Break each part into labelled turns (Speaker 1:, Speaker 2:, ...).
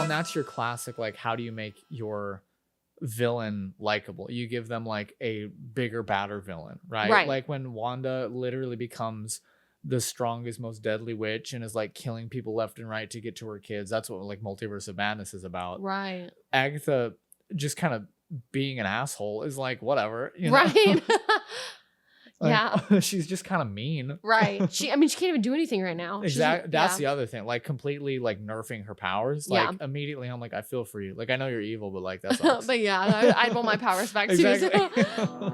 Speaker 1: and that's your classic, like, how do you make your villain likable? You give them like a bigger, badder villain, right? Like when Wanda literally becomes the strongest, most deadly witch and is like killing people left and right to get to her kids. That's what like Multiverse of Madness is about.
Speaker 2: Right.
Speaker 1: Agatha just kind of being an asshole is like, whatever, you know?
Speaker 2: Right.
Speaker 1: Like,
Speaker 2: yeah.
Speaker 1: she's just kind of mean.
Speaker 2: Right. She can't even do anything right now.
Speaker 1: Exactly. That's the other thing. Like completely like nerfing her powers.
Speaker 2: Yeah.
Speaker 1: Like immediately I'm like, I feel for you. Like I know you're evil, but like that sucks.
Speaker 2: But yeah, I want my powers back too.
Speaker 1: Exactly.
Speaker 2: So.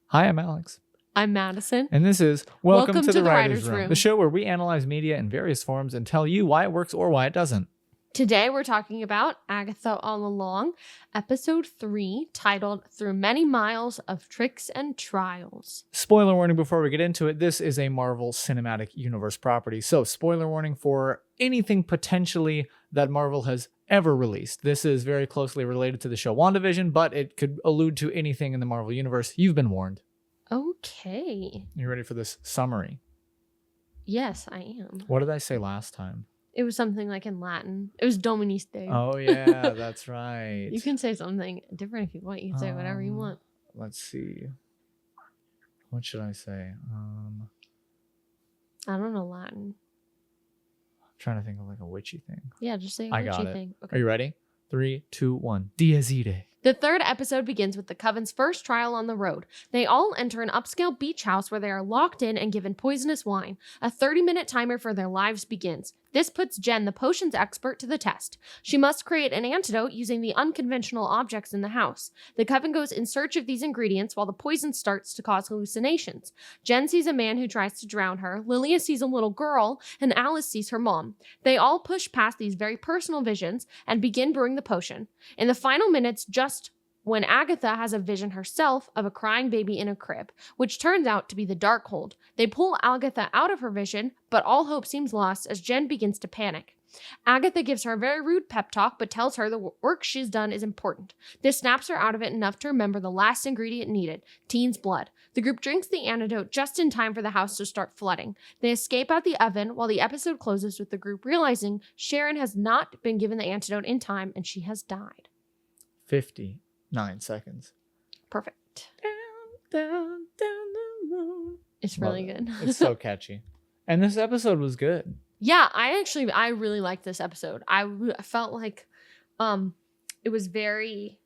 Speaker 1: Hi, I'm Alex.
Speaker 2: I'm Madison.
Speaker 1: And this is Welcome to the Writer's Room, the show where we analyze media in various forms and tell you why it works or why it doesn't.
Speaker 2: Today we're talking about Agatha All Along, episode 3, titled Through Many Miles of Tricks and Trials.
Speaker 1: Spoiler warning before we get into it, this is a Marvel Cinematic Universe property. So spoiler warning for anything potentially that Marvel has ever released. This is very closely related to the show WandaVision, but it could allude to anything in the Marvel Universe. You've been warned.
Speaker 2: Okay.
Speaker 1: You ready for this summary?
Speaker 2: Yes, I am.
Speaker 1: What did I say last time?
Speaker 2: It was something like in Latin. It was Dominus Day.
Speaker 1: Oh, yeah, that's right.
Speaker 2: You can say something different if you want. You can say whatever you want.
Speaker 1: Let's see. What should I say?
Speaker 2: I don't know Latin.
Speaker 1: I'm trying to think of like a witchy thing.
Speaker 2: Yeah, just say a
Speaker 1: I
Speaker 2: witchy
Speaker 1: got it.
Speaker 2: thing. Okay.
Speaker 1: Are you ready? 3, 2, 1. Dies Irae.
Speaker 2: The third episode begins with the Coven's first trial on the road. They all enter an upscale beach house where they are locked in and given poisonous wine. A 30-minute timer for their lives begins. This puts Jen, the potions expert, to the test. She must create an antidote using the unconventional objects in the house. The Coven goes in search of these ingredients while the poison starts to cause hallucinations. Jen sees a man who tries to drown her, Lilia sees a little girl, and Alice sees her mom. They all push past these very personal visions and begin brewing the potion. In the final minutes, just when Agatha has a vision herself of a crying baby in a crib, which turns out to be the Darkhold. They pull Agatha out of her vision, but all hope seems lost as Jen begins to panic. Agatha gives her a very rude pep talk, but tells her the work she's done is important. This snaps her out of it enough to remember the last ingredient needed, Teen's blood. The group drinks the antidote just in time for the house to start flooding. They escape out the oven while the episode closes with the group realizing Sharon has not been given the antidote in time and she has died.
Speaker 1: 59 seconds.
Speaker 2: Perfect.
Speaker 1: Down the road.
Speaker 2: It's really good.
Speaker 1: It's so catchy. And this episode was good.
Speaker 2: Yeah, I really liked this episode. I felt like it was very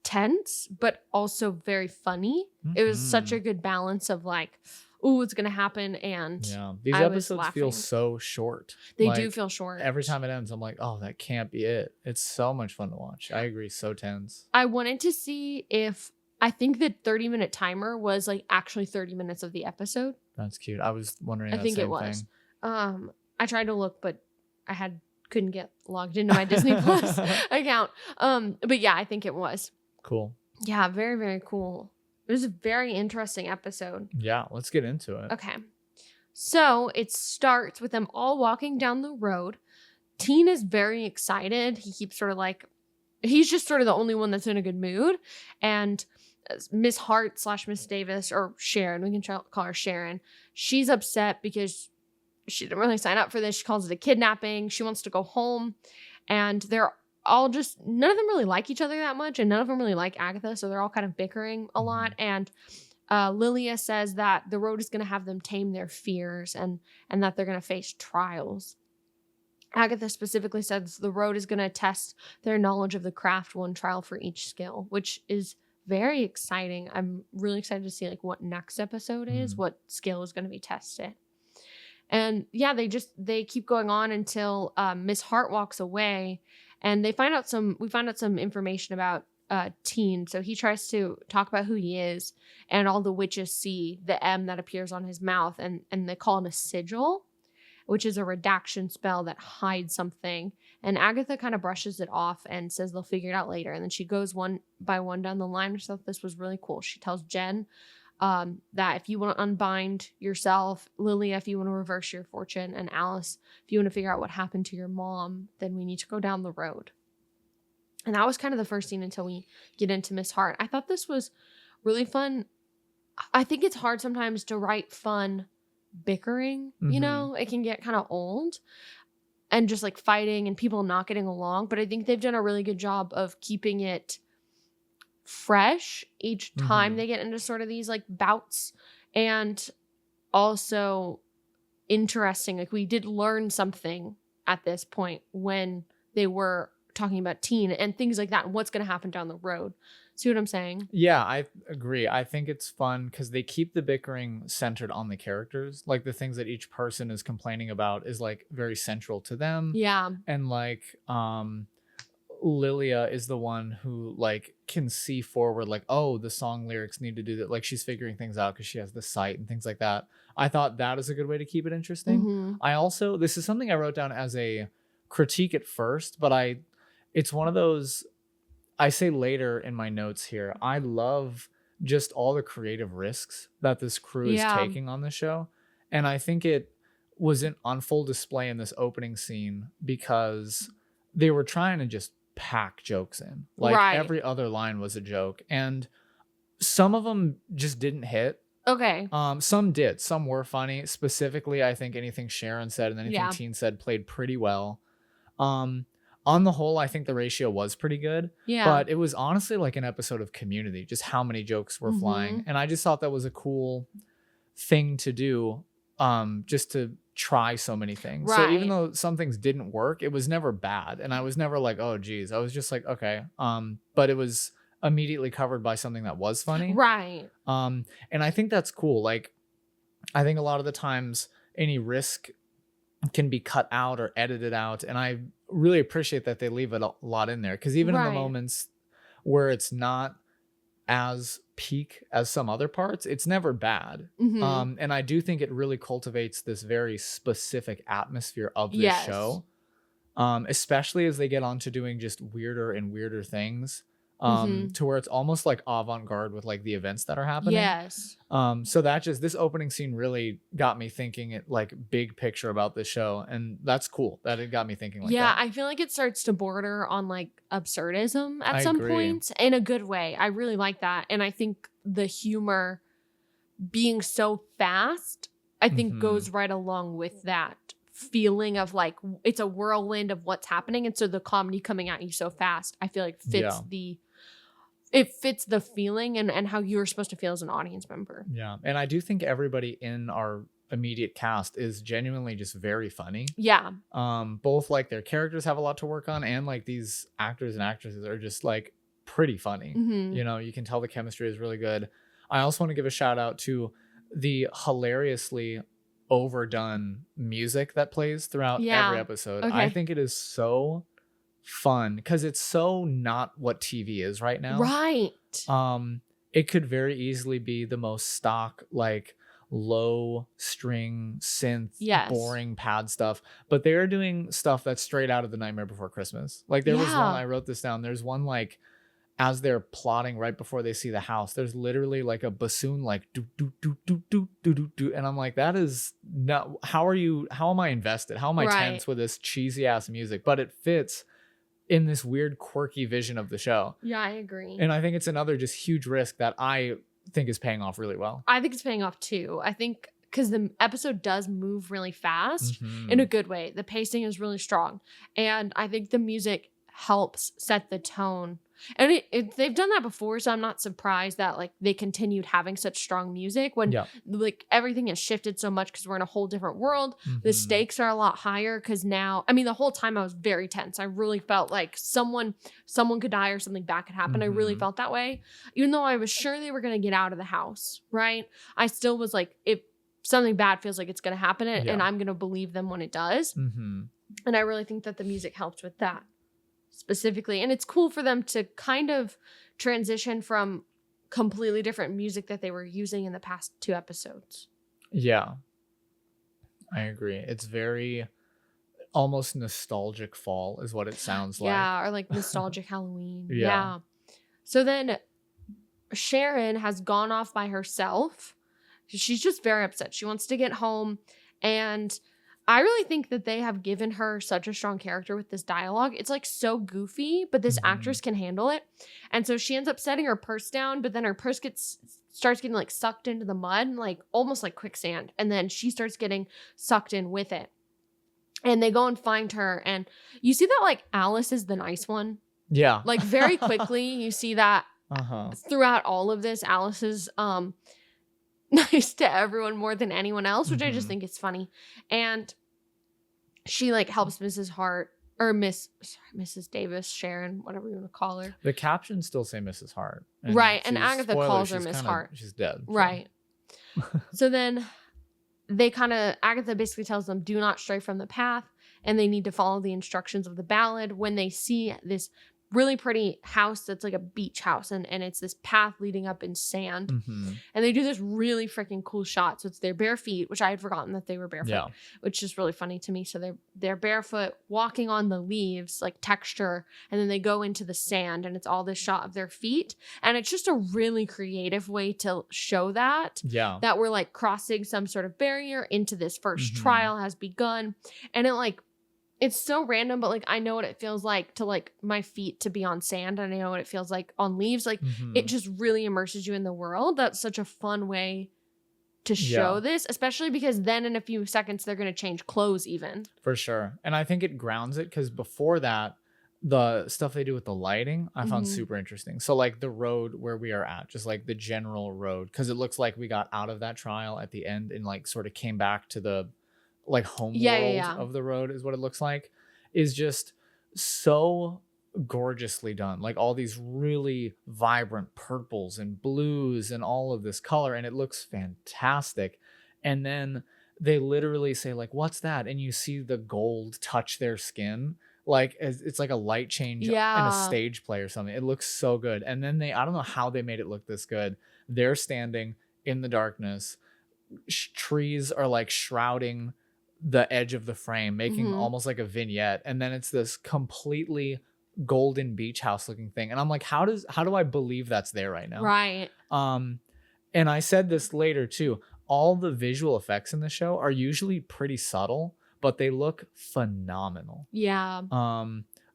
Speaker 2: tense, but also very funny. Mm-hmm. It was such a good balance of like, ooh, what's going to happen? And
Speaker 1: yeah, these episodes feel so short.
Speaker 2: They do feel short.
Speaker 1: Every time it ends, I'm like, oh, that can't be it. It's so much fun to watch. I agree. So tense.
Speaker 2: I wanted to see if, I think the 30-minute timer was like actually 30 minutes of the episode.
Speaker 1: That's cute. I was wondering.
Speaker 2: I think it was. I tried to look, but I couldn't get logged into my Disney Plus account. But yeah, I think it was.
Speaker 1: Cool.
Speaker 2: Yeah, very, very cool. It was a very interesting episode.
Speaker 1: Yeah, let's get into it.
Speaker 2: Okay. So it starts with them all walking down the road. Teen is very excited. He keeps sort of like, he's just sort of the only one that's in a good mood. And Miss Hart / Miss Davis, or Sharon, we can call her Sharon, she's upset because she didn't really sign up for this. She calls it a kidnapping. She wants to go home. And they're all just, none of them really like each other that much. And none of them really like Agatha. So they're all kind of bickering a lot. And Lilia says that the road is going to have them tame their fears and that they're going to face trials. Agatha specifically says the road is going to test their knowledge of the craft, one trial for each skill, which is very exciting. I'm really excited to see like what next episode is, what skill is going to be tested. And yeah, they keep going on until Miss Hart walks away, and we find out some information about Teen. So he tries to talk about who he is, and all the witches see the M that appears on his mouth, and they call it a sigil, which is a redaction spell that hides something. And Agatha kind of brushes it off and says they'll figure it out later. And then she goes one by one down the line. Herself, this was really cool. She tells Jen that if you want to unbind yourself, Lilia, if you want to reverse your fortune, and Alice, if you want to figure out what happened to your mom, then we need to go down the road. And that was kind of the first scene until we get into Miss Hart. I thought this was really fun I think it's hard sometimes to write fun bickering, you know? It can get kind of old and just like fighting and people not getting along. But I think they've done a really good job of keeping it fresh each time they get into sort of these like bouts, and also interesting. Like we did learn something at this point when they were talking about teen and things like that and what's going to happen down the road. See what I'm saying?
Speaker 1: Yeah, I agree. I think it's fun because they keep the bickering centered on the characters. Like the things that each person is complaining about is like very central to them.
Speaker 2: Yeah.
Speaker 1: And like Lilia is the one who like can see forward, like, oh, the song lyrics need to do that. Like she's figuring things out because she has the sight and things like that. I thought that is a good way to keep it interesting. I also, this is something I wrote down as a critique at first, but it's one of those, I say later in my notes here, I love just all the creative risks that this crew is taking on the show. And I think it was on full display in this opening scene because they were trying to just pack jokes in. Like every other line was a joke. And some of them just didn't hit.
Speaker 2: Okay.
Speaker 1: Some did. Some were funny. Specifically, I think anything Sharon said and anything Teen said played pretty well. On the whole, I think the ratio was pretty good. Yeah. But it was honestly like an episode of Community, just how many jokes were flying. And I just thought that was a cool thing to do, just to try so many things. So even though some things didn't work, it was never bad. And I was never like, oh, geez. I was just like, okay. But it was immediately covered by something that was funny. Right. And I think that's cool. Like, I think a lot of the times any risk can be cut out or edited out, and I really appreciate that they leave it a lot in there, because even in the moments where it's not as peak as some other parts, it's never bad. And I do think it really cultivates this very specific atmosphere of this show, especially as they get on to doing just weirder and weirder things, to where it's almost like avant-garde with like the events that are happening. So that just, this opening scene really got me thinking it like big picture about this show, and that's cool that it got me thinking like that.
Speaker 2: I feel like it starts to border on like absurdism at some points in a good way. I really like that. And I think the humor being so fast, I think goes right along with that feeling of like it's a whirlwind of what's happening, and so the comedy coming at you so fast, I feel like fits the feeling and how you're supposed to feel as an audience member. Yeah.
Speaker 1: And I do think everybody in our immediate cast is genuinely just very funny. Both like their characters have a lot to work on, and like these actors and actresses are just like pretty funny. You know, you can tell the chemistry is really good. I also want to give a shout out to the hilariously overdone music that plays throughout every episode. I think it is so fun because it's so not what TV is right now. It could very easily be the most stock, like low string synth, boring pad stuff, but they're doing stuff that's straight out of The Nightmare Before Christmas. Like there was one, I wrote this down, there's one like as they're plotting right before they see the house, there's literally like a bassoon like do do do do do do do do, and I'm like, that is not, how am I invested, how am I tense with this cheesy ass music? But it fits in this weird quirky vision of the show.
Speaker 2: I agree.
Speaker 1: And I think it's another just huge risk that I think is paying off really well.
Speaker 2: I think it's paying off too. I think because the episode does move really fast in a good way. The pacing is really strong, and I think the music helps set the tone. And they've done that before, so I'm not surprised that like they continued having such strong music when like everything has shifted so much because we're in a whole different world. The stakes are a lot higher because now, I mean, the whole time I was very tense. I really felt like someone could die or something bad could happen. I really felt that way, even though I was sure they were going to get out of the house. Right? I still was like, if something bad feels like it's going to happen, and I'm going to believe them when it does. And I really think that the music helps with that specifically. And it's cool for them to kind of transition from completely different music that they were using in the past 2 episodes.
Speaker 1: Yeah, I agree. It's very almost nostalgic fall is what it sounds like.
Speaker 2: Yeah, or like nostalgic Halloween. Yeah. So then Sharon has gone off by herself. She's just very upset. She wants to get home, and I really think that they have given her such a strong character with this dialogue. It's like so goofy, but this actress can handle it. And so she ends up setting her purse down, but then her purse gets starts getting like sucked into the mud, like almost like quicksand. And then she starts getting sucked in with it. And they go and find her. And you see that like Alice is the nice one.
Speaker 1: Yeah.
Speaker 2: Like very quickly, you see that throughout all of this, Alice is nice to everyone more than anyone else, which I just think is funny. And she like helps Mrs. Hart or Mrs. Davis, Sharon, whatever you want to call her.
Speaker 1: The captions still say Mrs. Hart.
Speaker 2: Right. And Agatha calls her Miss Hart.
Speaker 1: She's dead. So.
Speaker 2: Right. So then Agatha basically tells them, do not stray from the path. And they need to follow the instructions of the ballad when they see this really pretty house that's like a beach house. And it's this path leading up in sand. And they do this really freaking cool shot. So it's their bare feet, which I had forgotten that they were barefoot, which is really funny to me. So they're barefoot walking on the leaves, like texture. And then they go into the sand and it's all this shot of their feet. And it's just a really creative way to show that. Yeah. That we're like crossing some sort of barrier into this first trial has begun. And it's so random, but like I know what it feels like to like my feet to be on sand, and I know what it feels like on leaves. Like it just really immerses you in the world. That's such a fun way to show this, especially because then in a few seconds they're going to change clothes even. For sure. And I think it grounds it because before that, the stuff they do with the lighting I found super interesting. So like the road where we are at, just like the general road, because it looks like we got out of that trial at the end and like sort of came back to the like home world of the road is what it looks like, is just so gorgeously done. Like all these really vibrant purples and blues and all of this color, and it looks fantastic. And then they literally say like, what's that? And you see the gold touch their skin. Like it's like a light change in a stage play or something. It looks so good. And then I don't know how they made it look this good. They're standing in the darkness. Trees are like shrouding the edge of the frame, making almost like a vignette. And then it's this completely golden beach house looking thing. And I'm like, how do I believe that's there right now? Right. And I said this later too. All the visual effects in the show are usually pretty subtle, but they look phenomenal. Yeah.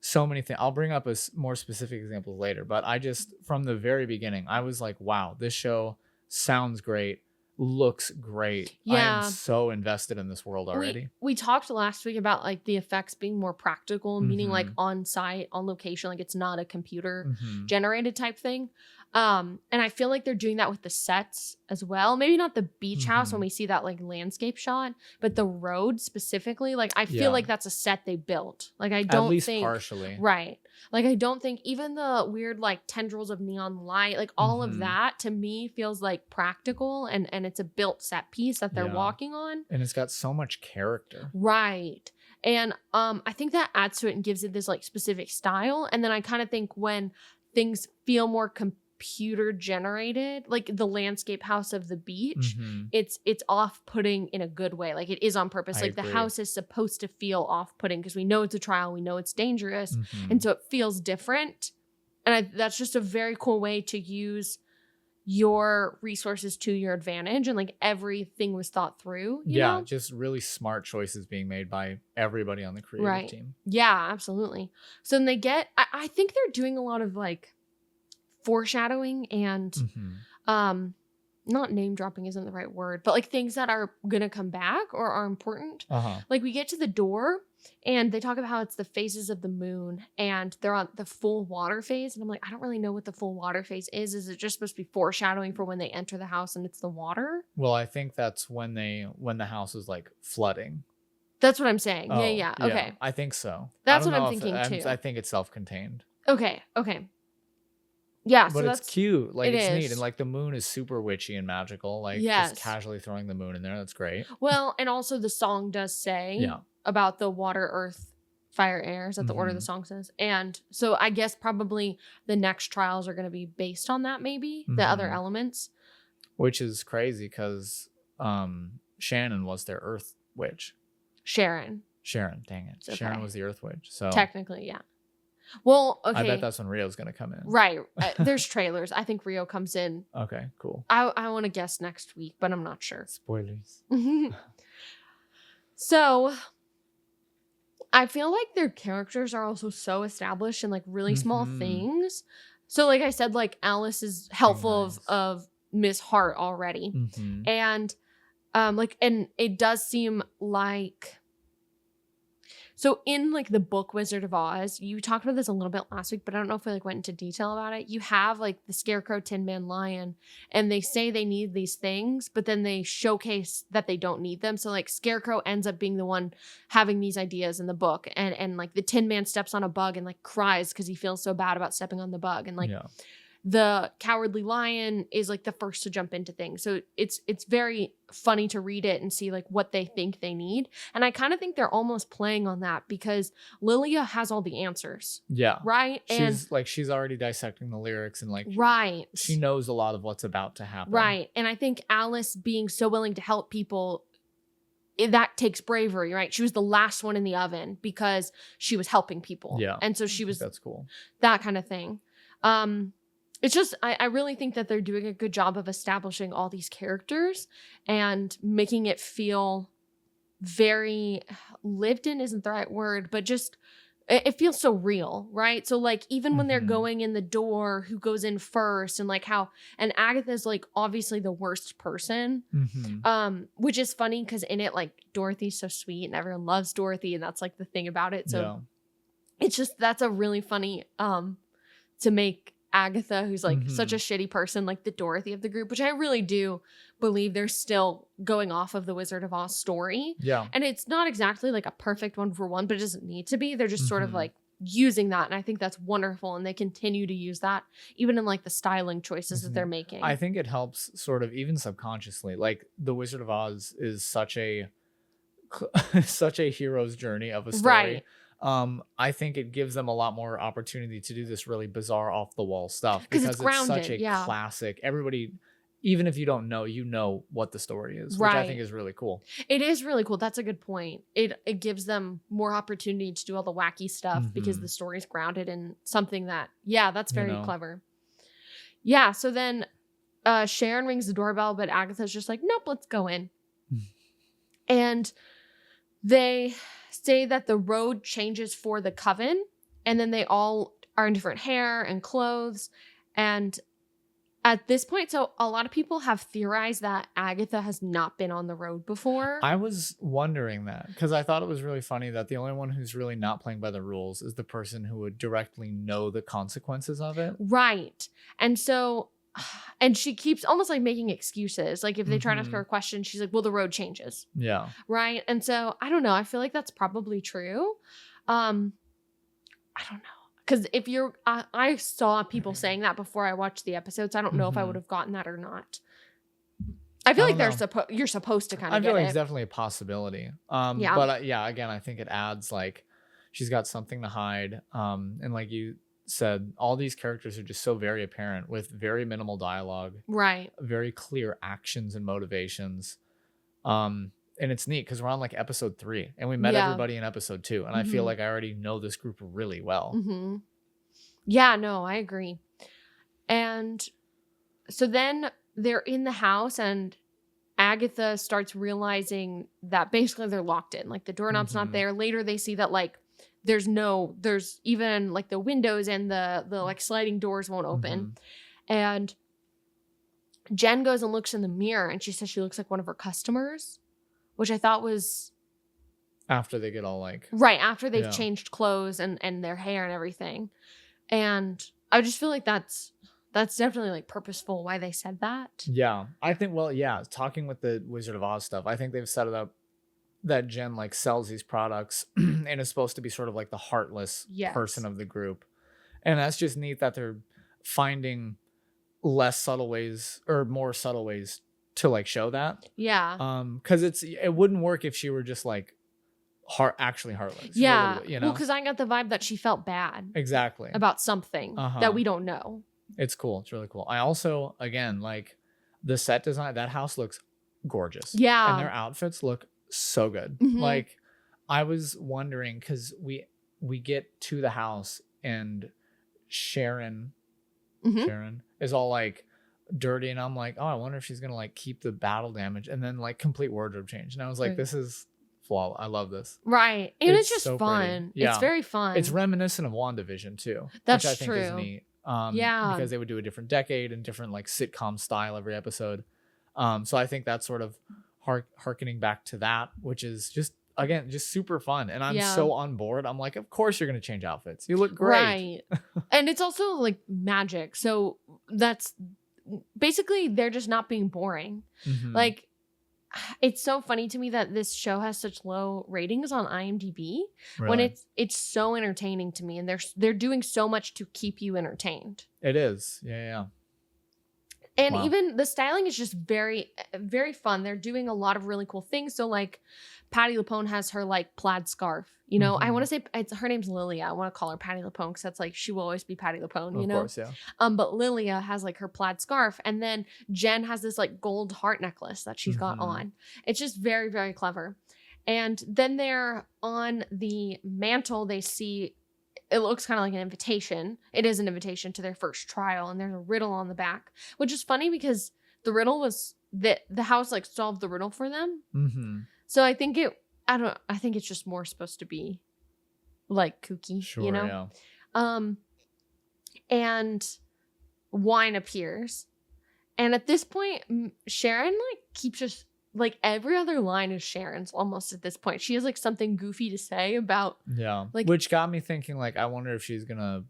Speaker 2: So many things. I'll bring up more specific examples later, but I just, from the very beginning, I was like, wow, this show sounds great. Looks great. Yeah. I am so invested in this world already. We talked last week about like the effects being more practical, meaning like on site, on location, like it's not a computer generated type thing. And I feel like they're doing that with the sets as well. Maybe not the beach house when we see that like landscape shot, but the road specifically, like I feel like that's a set they built. Like I don't think partially. Right. Like I don't think even the weird like tendrils of neon light, like all of that to me feels like practical and it's a built set piece that they're walking on. And it's got so much character. Right. And I think that adds to it and gives it this like specific style. And then I kind of think when things feel more computer generated, like the landscape house of the beach, it's off-putting in a good way. Like it is on purpose. Like the house is supposed to feel off-putting because we know it's a trial, we know it's dangerous, and so it feels different. And that's just a very cool way to use your resources to your advantage, and like everything was thought through. You know? Just really smart choices being made by everybody on the creative team. Yeah, absolutely. So then they get, I think they're doing a lot of like foreshadowing and not name dropping isn't the right word, but like things that are gonna come back or are important. Like we get to the door and they talk about how it's the phases of the moon and they're on the full water phase, and I'm like, I don't really know what the full water phase is it just supposed to be foreshadowing for when they enter the house and it's the water? Well, I think that's when the house is like flooding. That's what I'm saying. Yeah. Okay, I think so. That's what I'm thinking too. I think it's self-contained. Okay. Yeah, but so it's cute. Like it's neat, and like the moon is super witchy and magical. Like just casually throwing the moon in there, that's great. Well, and also the song does say about the water, earth, fire, air. Is that the order the song says? And so I guess probably the next trials are going to be based on that. Maybe the other elements, which is crazy because Shannon was their earth witch. Sharon. Dang it. Okay. Sharon was the earth witch. So technically, yeah. Well, okay. I bet that's when Rio's going to come in. Right. There's trailers. I think Rio comes in. Okay, cool. I want to guess next week, but I'm not sure. Spoilers. So, I feel like their characters are also so established in like really small things. So, like I said, like Alice is helpful of Miss Hart already. And and it does seem like, so in like the book Wizard of Oz, you talked about this a little bit last week, but I don't know if we like went into detail about it. You have like the Scarecrow, Tin Man, Lion, and they say they need these things, but then they showcase that they don't need them. So like Scarecrow ends up being the one having these ideas in the book, and like the Tin Man steps on a bug and like cries because he feels so bad about stepping on the bug, and like the Cowardly Lion is like the first to jump into things. So it's very funny to read it and see like what they think they need. And I kind of think they're almost playing on that because Lilia has all the answers. Yeah. Right?
Speaker 1: She's already dissecting the lyrics and like she knows a lot of what's about to happen.
Speaker 2: Right. And I think Alice being so willing to help people, that takes bravery, right? She was the last one in the oven because she was helping people. Yeah. And so she was,
Speaker 1: that's cool.
Speaker 2: That kind of thing. It's just, I really think that they're doing a good job of establishing all these characters and making it feel very lived in isn't the right word, but just, it feels so real, right? So like, even when they're going in the door, who goes in first, and like how, and Agatha's like obviously the worst person, which is funny because in it, like Dorothy's so sweet and everyone loves Dorothy, and that's like the thing about it. So it's just, that's a really funny, to make Agatha, who's like such a shitty person, like the Dorothy of the group, which I really do believe they're still going off of the Wizard of Oz story. Yeah. And it's not exactly like a perfect one for one, but it doesn't need to be. They're just sort of like using that. And I think that's wonderful. And they continue to use that even in like the styling choices that they're making.
Speaker 1: I think it helps sort of even subconsciously. Like the Wizard of Oz is such a hero's journey of a story. Right. I think it gives them a lot more opportunity to do this really bizarre off the wall stuff because it's such a classic. Everybody, even if you don't know, you know what the story is, which I think is really cool.
Speaker 2: It is really cool. That's a good point. It gives them more opportunity to do all the wacky stuff because the story's grounded in something that, that's very clever. Yeah. So then Sharon rings the doorbell, but Agatha's just like, nope, let's go in. And they say that the road changes for the coven, and then they all are in different hair and clothes. And at this point, so a lot of people have theorized that Agatha has not been on the road before.
Speaker 1: I was wondering that because I thought it was really funny that the only one who's really not playing by the rules is the person who would directly know the consequences of it.
Speaker 2: Right. And so, and she keeps almost like making excuses. Like if they try to ask her a question, she's like, well, the road changes. Yeah. Right. And so I don't know. I feel like that's probably true. I don't know. Because if you're, I saw people saying that before I watched the episodes. I don't know if I would have gotten that or not. I feel like you're supposed to kind of.
Speaker 1: I feel like it's definitely a possibility. But again, I think it adds like she's got something to hide. And like you said, all these characters are just so very apparent with very minimal dialogue, right? Very clear actions and motivations. And it's neat because we're on like episode 3 and we met everybody in episode 2. And I feel like I already know this group really well.
Speaker 2: Yeah, no, I agree. And so then they're in the house and Agatha starts realizing that basically they're locked in. Like the doorknob's not there. Later they see that like there's even like the windows and the like sliding doors won't open. And Jen goes and looks in the mirror and she says she looks like one of her customers, which I thought was
Speaker 1: after they get all like
Speaker 2: right after they've changed clothes and their hair and everything. And I just feel like that's definitely like purposeful why they said that.
Speaker 1: Yeah. I think talking with the Wizard of Oz stuff, I think they've set it up that Jen like sells these products and is supposed to be sort of like the heartless person of the group. And that's just neat that they're finding less subtle ways or more subtle ways to like show that. Yeah. Because it wouldn't work if she were just like actually heartless.
Speaker 2: Yeah. You know? Well, because I got the vibe that she felt bad.
Speaker 1: Exactly.
Speaker 2: About something that we don't know.
Speaker 1: It's cool. It's really cool. I also, again, like the set design, that house looks gorgeous. Yeah. And their outfits look so good. Like I was wondering because we get to the house and Sharon is all like dirty and I'm like, oh, I wonder if she's gonna like keep the battle damage and then like complete wardrobe change. And I was like, this is flawless. I love this.
Speaker 2: Right. And it's just so fun. Yeah. It's very fun.
Speaker 1: It's reminiscent of WandaVision too.
Speaker 2: That's
Speaker 1: which I think
Speaker 2: true.
Speaker 1: is neat. because they would do a different decade and different like sitcom style every episode. So I think that's sort of harkening back to that, which is just, again, just super fun. And I'm so on board. I'm like, of course you're going to change outfits. You look great.
Speaker 2: Right. And it's also like magic. So that's basically, they're just not being boring. Like, it's so funny to me that this show has such low ratings on IMDb when it's so entertaining to me, and they're doing so much to keep you entertained.
Speaker 1: It is. Yeah.
Speaker 2: And even the styling is just very, very fun. They're doing a lot of really cool things. So like Patti LuPone has her like plaid scarf. You know, I want to say her name's Lilia. I want to call her Patti LuPone because that's like, she will always be Patti LuPone, you know?
Speaker 1: Of course, yeah.
Speaker 2: But Lilia has like her plaid scarf. And then Jen has this like gold heart necklace that she's got on. It's just very, very clever. And then they're on the mantle, they see, it looks kind of like an invitation. It is an invitation to their first trial. And there's a riddle on the back, which is funny because the riddle was that the house like solved the riddle for them. So I think I think it's just more supposed to be like kooky, you know? Yeah. And wine appears. And at this point, Sharon like keeps just like every other line is Sharon's almost at this point. She has like something goofy to say about like,
Speaker 1: which got me thinking like, I wonder if she's gonna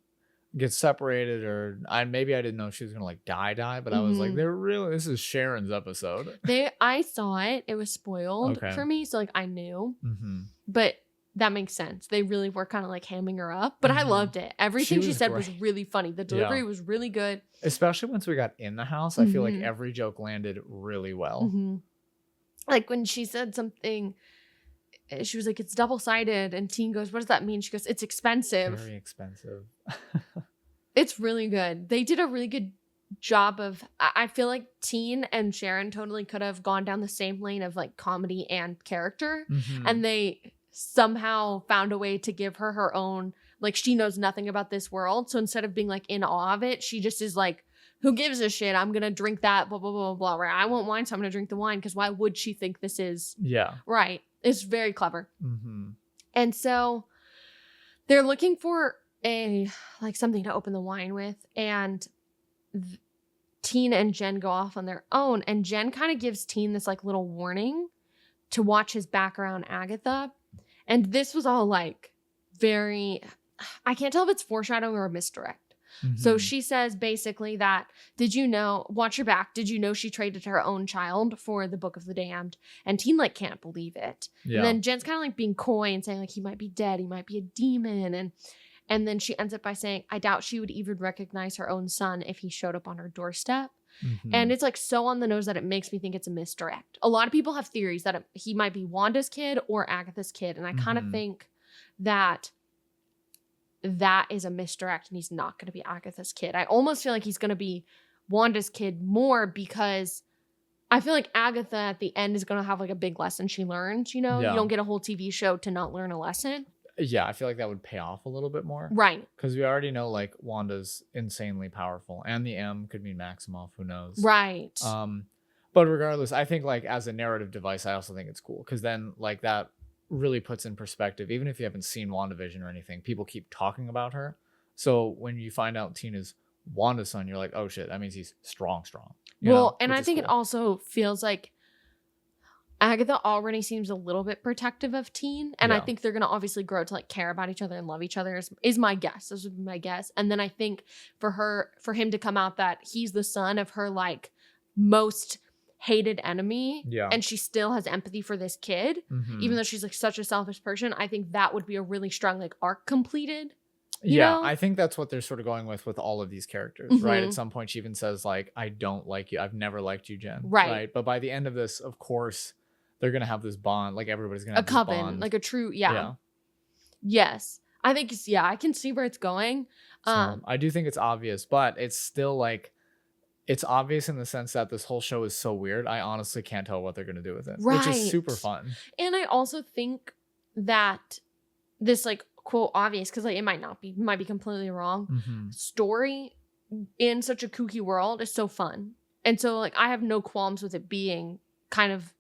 Speaker 1: get separated, or maybe I didn't know if she was gonna like die, but I was like, this is Sharon's episode.
Speaker 2: I saw it was spoiled for me, so like I knew, but that makes sense. They really were kind of like hamming her up, but I loved it. Everything she said was really funny. The delivery was really good, especially
Speaker 1: once we got in the house. I feel like every joke landed really well.
Speaker 2: Like when she said something, she was like, it's double-sided. And Teen goes, what does that mean? She goes, it's expensive.
Speaker 1: Very expensive.
Speaker 2: It's really good. They did a really good job of, I feel like Teen and Sharon totally could have gone down the same lane of like comedy and character. And they somehow found a way to give her own, like she knows nothing about this world. So instead of being like in awe of it, she just is like, who gives a shit? I'm going to drink that, blah, blah, blah, blah, right? I want wine, so I'm going to drink the wine, because why would she think this is right? It's very clever. And so they're looking for something to open the wine with, and Teen and Jen go off on their own, and Jen kind of gives Teen this like little warning to watch his back around Agatha. And this was all like very, I can't tell if it's foreshadowing or a misdirect. So she says basically that, did you know, watch your back, did you know she traded her own child for the Book of the Damned? And Teen like can't believe it. And then Jen's kind of like being coy and saying like, he might be dead, he might be a demon. And then she ends up by saying, I doubt she would even recognize her own son if he showed up on her doorstep. And it's like so on the nose that it makes me think it's a misdirect. A lot of people have theories that he might be Wanda's kid or Agatha's kid. And I kind of think that is a misdirect, and he's not going to be Agatha's kid. I almost feel like he's going to be Wanda's kid more, because I feel like Agatha at the end is going to have like a big lesson she learns, you know? You don't get a whole TV show to not learn a lesson.
Speaker 1: Yeah, I feel like that would pay off a little bit more.
Speaker 2: Right.
Speaker 1: Because we already know like Wanda's insanely powerful, and the M could mean Maximoff, who knows?
Speaker 2: Right.
Speaker 1: But regardless, I think like as a narrative device, I also think it's cool, because then like that really puts in perspective, even if you haven't seen WandaVision or anything, people keep talking about her. So when you find out Tina's Wanda's son, you're like, oh shit, that means he's strong.
Speaker 2: Well, and I think it also feels like Agatha already seems a little bit protective of Teen. And I think they're going to obviously grow to like care about each other and love each other is my guess. This would be my guess. And then I think for him to come out that he's the son of her like most hated enemy, and she still has empathy for this kid, even though she's like such a selfish person, I think that would be a really strong like arc completed. You know?
Speaker 1: I think that's what they're sort of going with all of these characters, right? At some point she even says like, I don't like you, I've never liked you, Jen, right? But by the end of this, of course they're gonna have this bond, like everybody's gonna have
Speaker 2: a coven bond. Like a true yes, I think I can see where it's going.
Speaker 1: So, I do think it's obvious, but it's still like, it's obvious in the sense that this whole show is so weird. I honestly can't tell what they're going to do with it, which is super fun.
Speaker 2: And I also think that this like quote obvious, because like it might be completely wrong, story in such a kooky world is so fun. And so like I have no qualms with it being kind of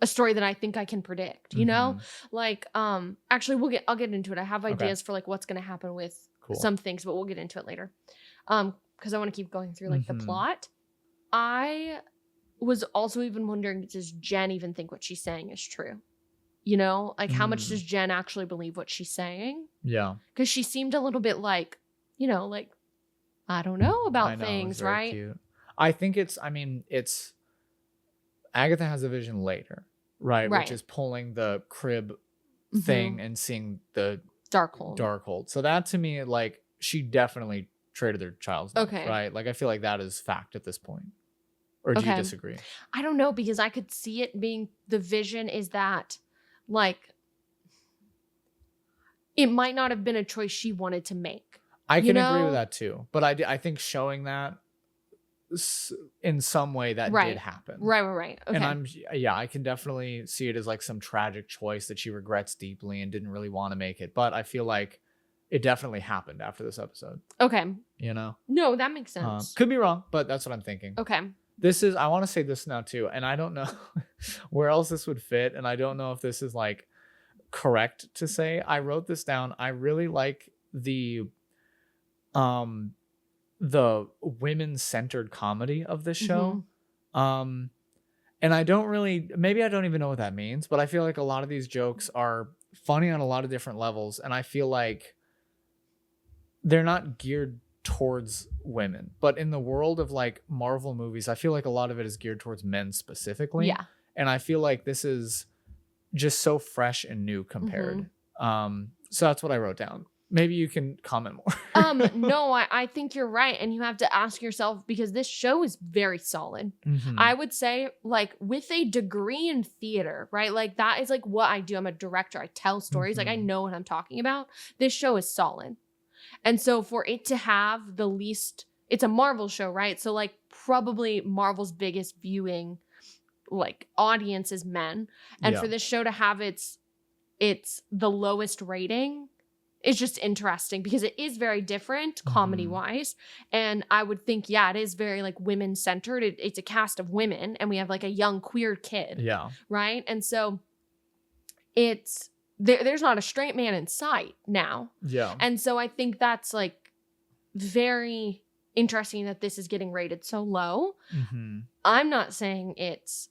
Speaker 2: a story that I think I can predict, you know? Like actually I'll get into it. I have ideas for like what's going to happen with some things, but we'll get into it later. because I want to keep going through like the plot. I was also even wondering, does Jen even think what she's saying is true? You know, like how much does Jen actually believe what she's saying?
Speaker 1: Yeah.
Speaker 2: Because she seemed a little bit like, you know, like, I don't know about things, right?
Speaker 1: Cute. I think it's Agatha has a vision later, right? Which is pulling the crib thing and seeing the Darkhold. So that to me, like, she definitely traded their child's life, right? Like, I feel like that is fact at this point. Or do you disagree?
Speaker 2: I don't know, because I could see it being, the vision is that, like, it might not have been a choice she wanted to make.
Speaker 1: I can agree with that too. But I think showing that in some way that did happen.
Speaker 2: Right. Okay.
Speaker 1: And I can definitely see it as like some tragic choice that she regrets deeply and didn't really want to make it. But I feel like it definitely happened after this episode.
Speaker 2: Okay.
Speaker 1: You know?
Speaker 2: No, that makes sense.
Speaker 1: Could be wrong, but that's what I'm thinking.
Speaker 2: Okay.
Speaker 1: I want to say this now too, and I don't know where else this would fit, and I don't know if this is like correct to say. I wrote this down. I really like the women-centered comedy of this show. And I don't really, maybe I don't even know what that means, but I feel like a lot of these jokes are funny on a lot of different levels, and I feel like they're not geared towards women, but in the world of like Marvel movies, I feel like a lot of it is geared towards men specifically.
Speaker 2: Yeah.
Speaker 1: And I feel like this is just so fresh and new compared. So that's what I wrote down. Maybe you can comment more.
Speaker 2: No, I think you're right. And you have to ask yourself, because this show is very solid. I would say, like, with a degree in theater, right? Like, that is like what I do. I'm a director. I tell stories. Like, I know what I'm talking about. This show is solid. And so for it to have the least, it's a Marvel show, right? So like probably Marvel's biggest viewing like audience is men. And for this show to have its the lowest rating is just interesting, because it is very different comedy wise. And I would think, it is very like women centered. It's a cast of women, and we have like a young queer kid. Yeah. Right. And so it's, there's not a straight man in sight now. Yeah. And so I think that's like very interesting that this is getting rated so low. I'm not saying it's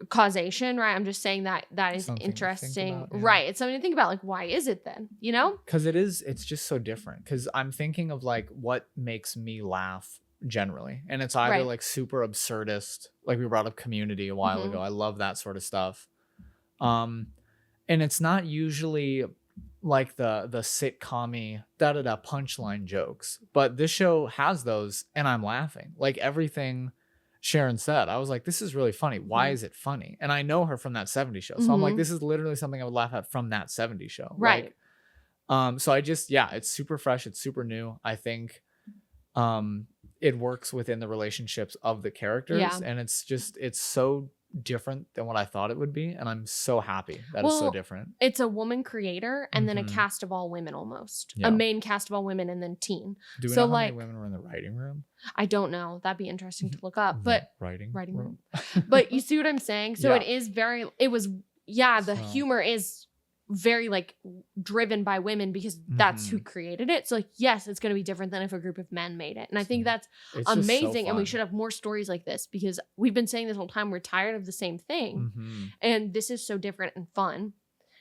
Speaker 2: causation, right? I'm just saying that is something interesting. About, right. It's something to think about. Like, why is it then? You know?
Speaker 1: Because it's just so different. Because I'm thinking of like what makes me laugh generally. And it's either like super absurdist, like we brought up Community a while ago. I love that sort of stuff. And it's not usually like the sitcom-y da-da-da punchline jokes. But this show has those, and I'm laughing. Like everything Sharon said, I was like, this is really funny. Why is it funny? And I know her from that 70s show. So I'm like, this is literally something I would laugh at from that 70s show. Right. Like, so I just, it's super fresh. It's super new. I think it works within the relationships of the characters. Yeah. And it's so different than what I thought it would be, and I'm so happy that it's so different.
Speaker 2: It's a woman creator and then a cast of all women, almost a main cast of all women, and then teen.
Speaker 1: Do we know how many women were in the writing room?
Speaker 2: I don't know. That'd be interesting to look up. But writing room. But you see what I'm saying? So the humor is very like driven by women, because that's who created it. So like, yes, it's going to be different than if a group of men made it. And I think that's amazing. So, and we should have more stories like this, because we've been saying this whole time, we're tired of the same thing. And this is so different and fun,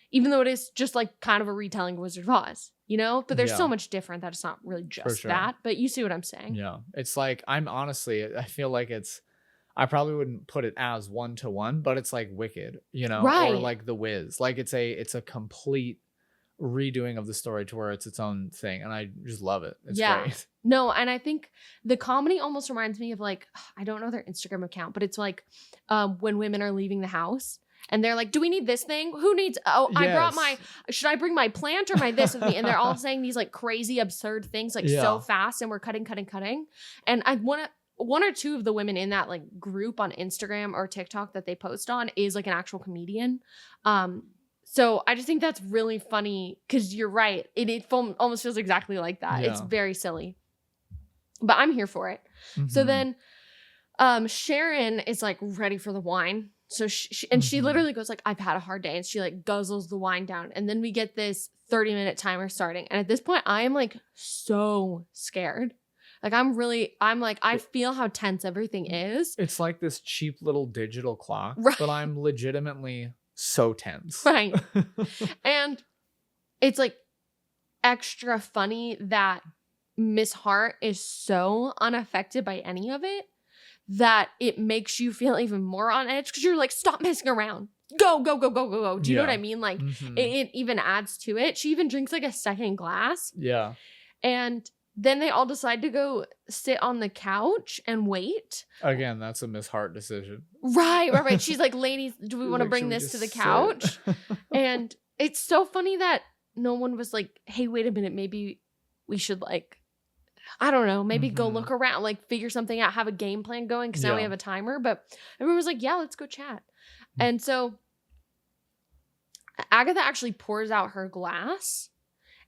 Speaker 2: even though it is just like kind of a retelling of Wizard of Oz, you know, but there's so much different that it's not really just that, but you see what I'm saying?
Speaker 1: Yeah. It's like, I feel like I probably wouldn't put it as 1-to-1, but it's like Wicked, you know, or like The Wiz. Like it's a complete redoing of the story to where it's its own thing, and I just love it. It's great.
Speaker 2: No, and I think the comedy almost reminds me of like, I don't know their Instagram account, but it's like when women are leaving the house. And they're like, do we need this thing? Who needs, I brought should I bring my plant or my this with me? And they're all saying these like crazy, absurd things like so fast, and we're cutting. And I want to, one or two of the women in that like group on Instagram or TikTok that they post on is like an actual comedian. So I just think that's really funny, because you're right. It almost feels exactly like that. Yeah. It's very silly, but I'm here for it. So then Sharon is like ready for the wine. So she literally goes like, I've had a hard day. And she like guzzles the wine down. And then we get this 30-minute timer starting. And at this point I am like so scared. Like I feel how tense everything is.
Speaker 1: It's like this cheap little digital clock,
Speaker 2: Right.
Speaker 1: but I'm legitimately so tense.
Speaker 2: Right. And it's like extra funny that Miss Hart is so unaffected by any of it that it makes you feel even more on edge because you're like, stop messing around. Go, go, go, go, go, go. Do you know what I mean? Like it even adds to it. She even drinks like a second glass.
Speaker 1: Yeah.
Speaker 2: And then they all decide to go sit on the couch and wait.
Speaker 1: Again, that's a Miss Hart decision.
Speaker 2: Right. She's like, ladies, do we want to bring this to the couch? And it's so funny that no one was like, hey, wait a minute. Maybe we should like, I don't know, maybe go look around, like figure something out, have a game plan going because now we have a timer. But everyone was like, yeah, let's go chat. And so Agatha actually pours out her glass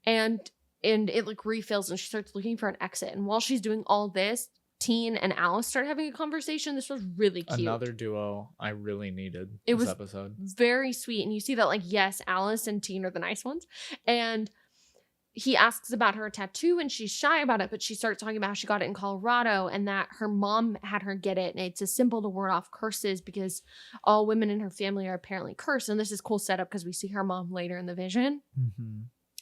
Speaker 2: and it like refills and she starts looking for an exit. And while she's doing all this, Teen and Alice start having a conversation. This was really cute.
Speaker 1: Another duo I really needed this episode.
Speaker 2: Very sweet. And you see that like, yes, Alice and Teen are the nice ones. And he asks about her tattoo and she's shy about it, but she starts talking about how she got it in Colorado and that her mom had her get it. And it's a symbol to ward off curses because all women in her family are apparently cursed. And this is cool setup because we see her mom later in the vision.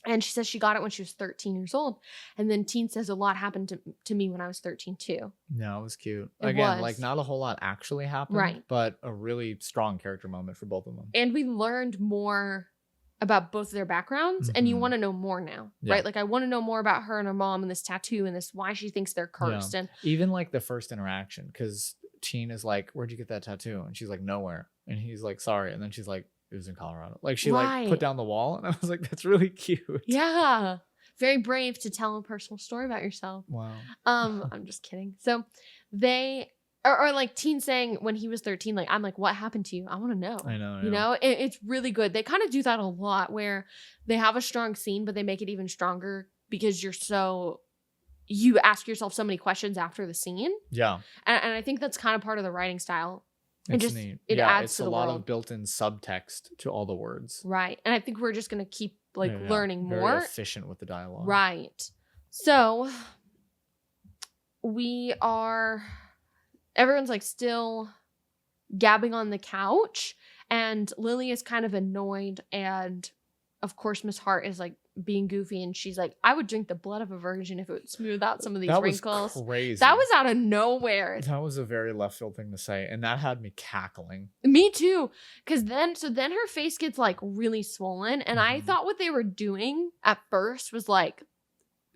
Speaker 2: And she says she got it when she was 13 years old. And then Teen says a lot happened to me when I was 13 too.
Speaker 1: No, it was cute.
Speaker 2: It
Speaker 1: Again,
Speaker 2: was.
Speaker 1: like not a whole lot actually happened,
Speaker 2: right?
Speaker 1: But a really strong character moment for both of them.
Speaker 2: And we learned more about both of their backgrounds and you want to know more now, right? Like I want to know more about her and her mom and this tattoo and this why she thinks they're cursed. And
Speaker 1: even like the first interaction, because Teen is like, where'd you get that tattoo? And she's like, nowhere. And he's like, sorry. And then she's like, it was in Colorado. Like she like put down the wall and I was like, that's really cute.
Speaker 2: Yeah. Very brave to tell a personal story about yourself.
Speaker 1: Wow.
Speaker 2: I'm just kidding. So they or like Teen saying when he was 13, like, I'm like, what happened to you? I want to know.
Speaker 1: I know.
Speaker 2: You know, it's really good. They kind of do that a lot where they have a strong scene, but they make it even stronger because you ask yourself so many questions after the scene.
Speaker 1: Yeah.
Speaker 2: And I think that's kind of part of the writing style.
Speaker 1: It's neat.
Speaker 2: It adds to the world.
Speaker 1: It's a lot of built-in subtext to all the words.
Speaker 2: Right. And I think we're just going to keep learning more.
Speaker 1: Very efficient with the dialogue.
Speaker 2: Right. So everyone's like still gabbing on the couch and Lily is kind of annoyed. And of course, Miss Hart is like being goofy and she's like, I would drink the blood of a virgin if it would smooth out some of these wrinkles.
Speaker 1: That was crazy.
Speaker 2: That was out of nowhere.
Speaker 1: That was a very left field thing to say. And that had me cackling.
Speaker 2: Me too. Cause then her face gets like really swollen. And I thought what they were doing at first was like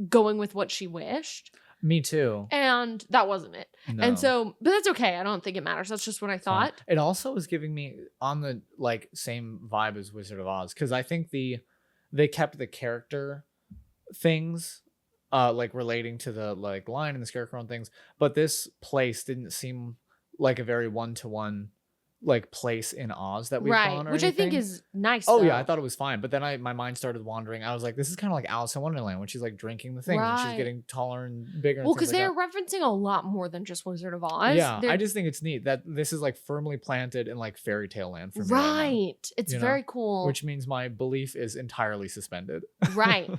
Speaker 2: going with what she wished.
Speaker 1: Me too.
Speaker 2: And that wasn't it.
Speaker 1: No.
Speaker 2: And so, but that's okay. I don't think it matters. That's just what I thought.
Speaker 1: It also was giving me on the like same vibe as Wizard of Oz. Cause I think they kept the character things like relating to the like line and the scarecrow and things. But this place didn't seem like a very one-to-one like place in Oz that we've gone or
Speaker 2: which
Speaker 1: anything.
Speaker 2: I think is nice.
Speaker 1: Oh yeah, I thought it was fine, but then my mind started wandering. I was like, this is kind of like Alice in Wonderland when she's like drinking the thing and she's getting taller and bigger.
Speaker 2: Well, because they're referencing a lot more than just Wizard of Oz.
Speaker 1: Yeah, I just think it's neat that this is like firmly planted in like fairy tale land for me.
Speaker 2: Right, it's very cool.
Speaker 1: Which means my belief is entirely suspended.
Speaker 2: Right.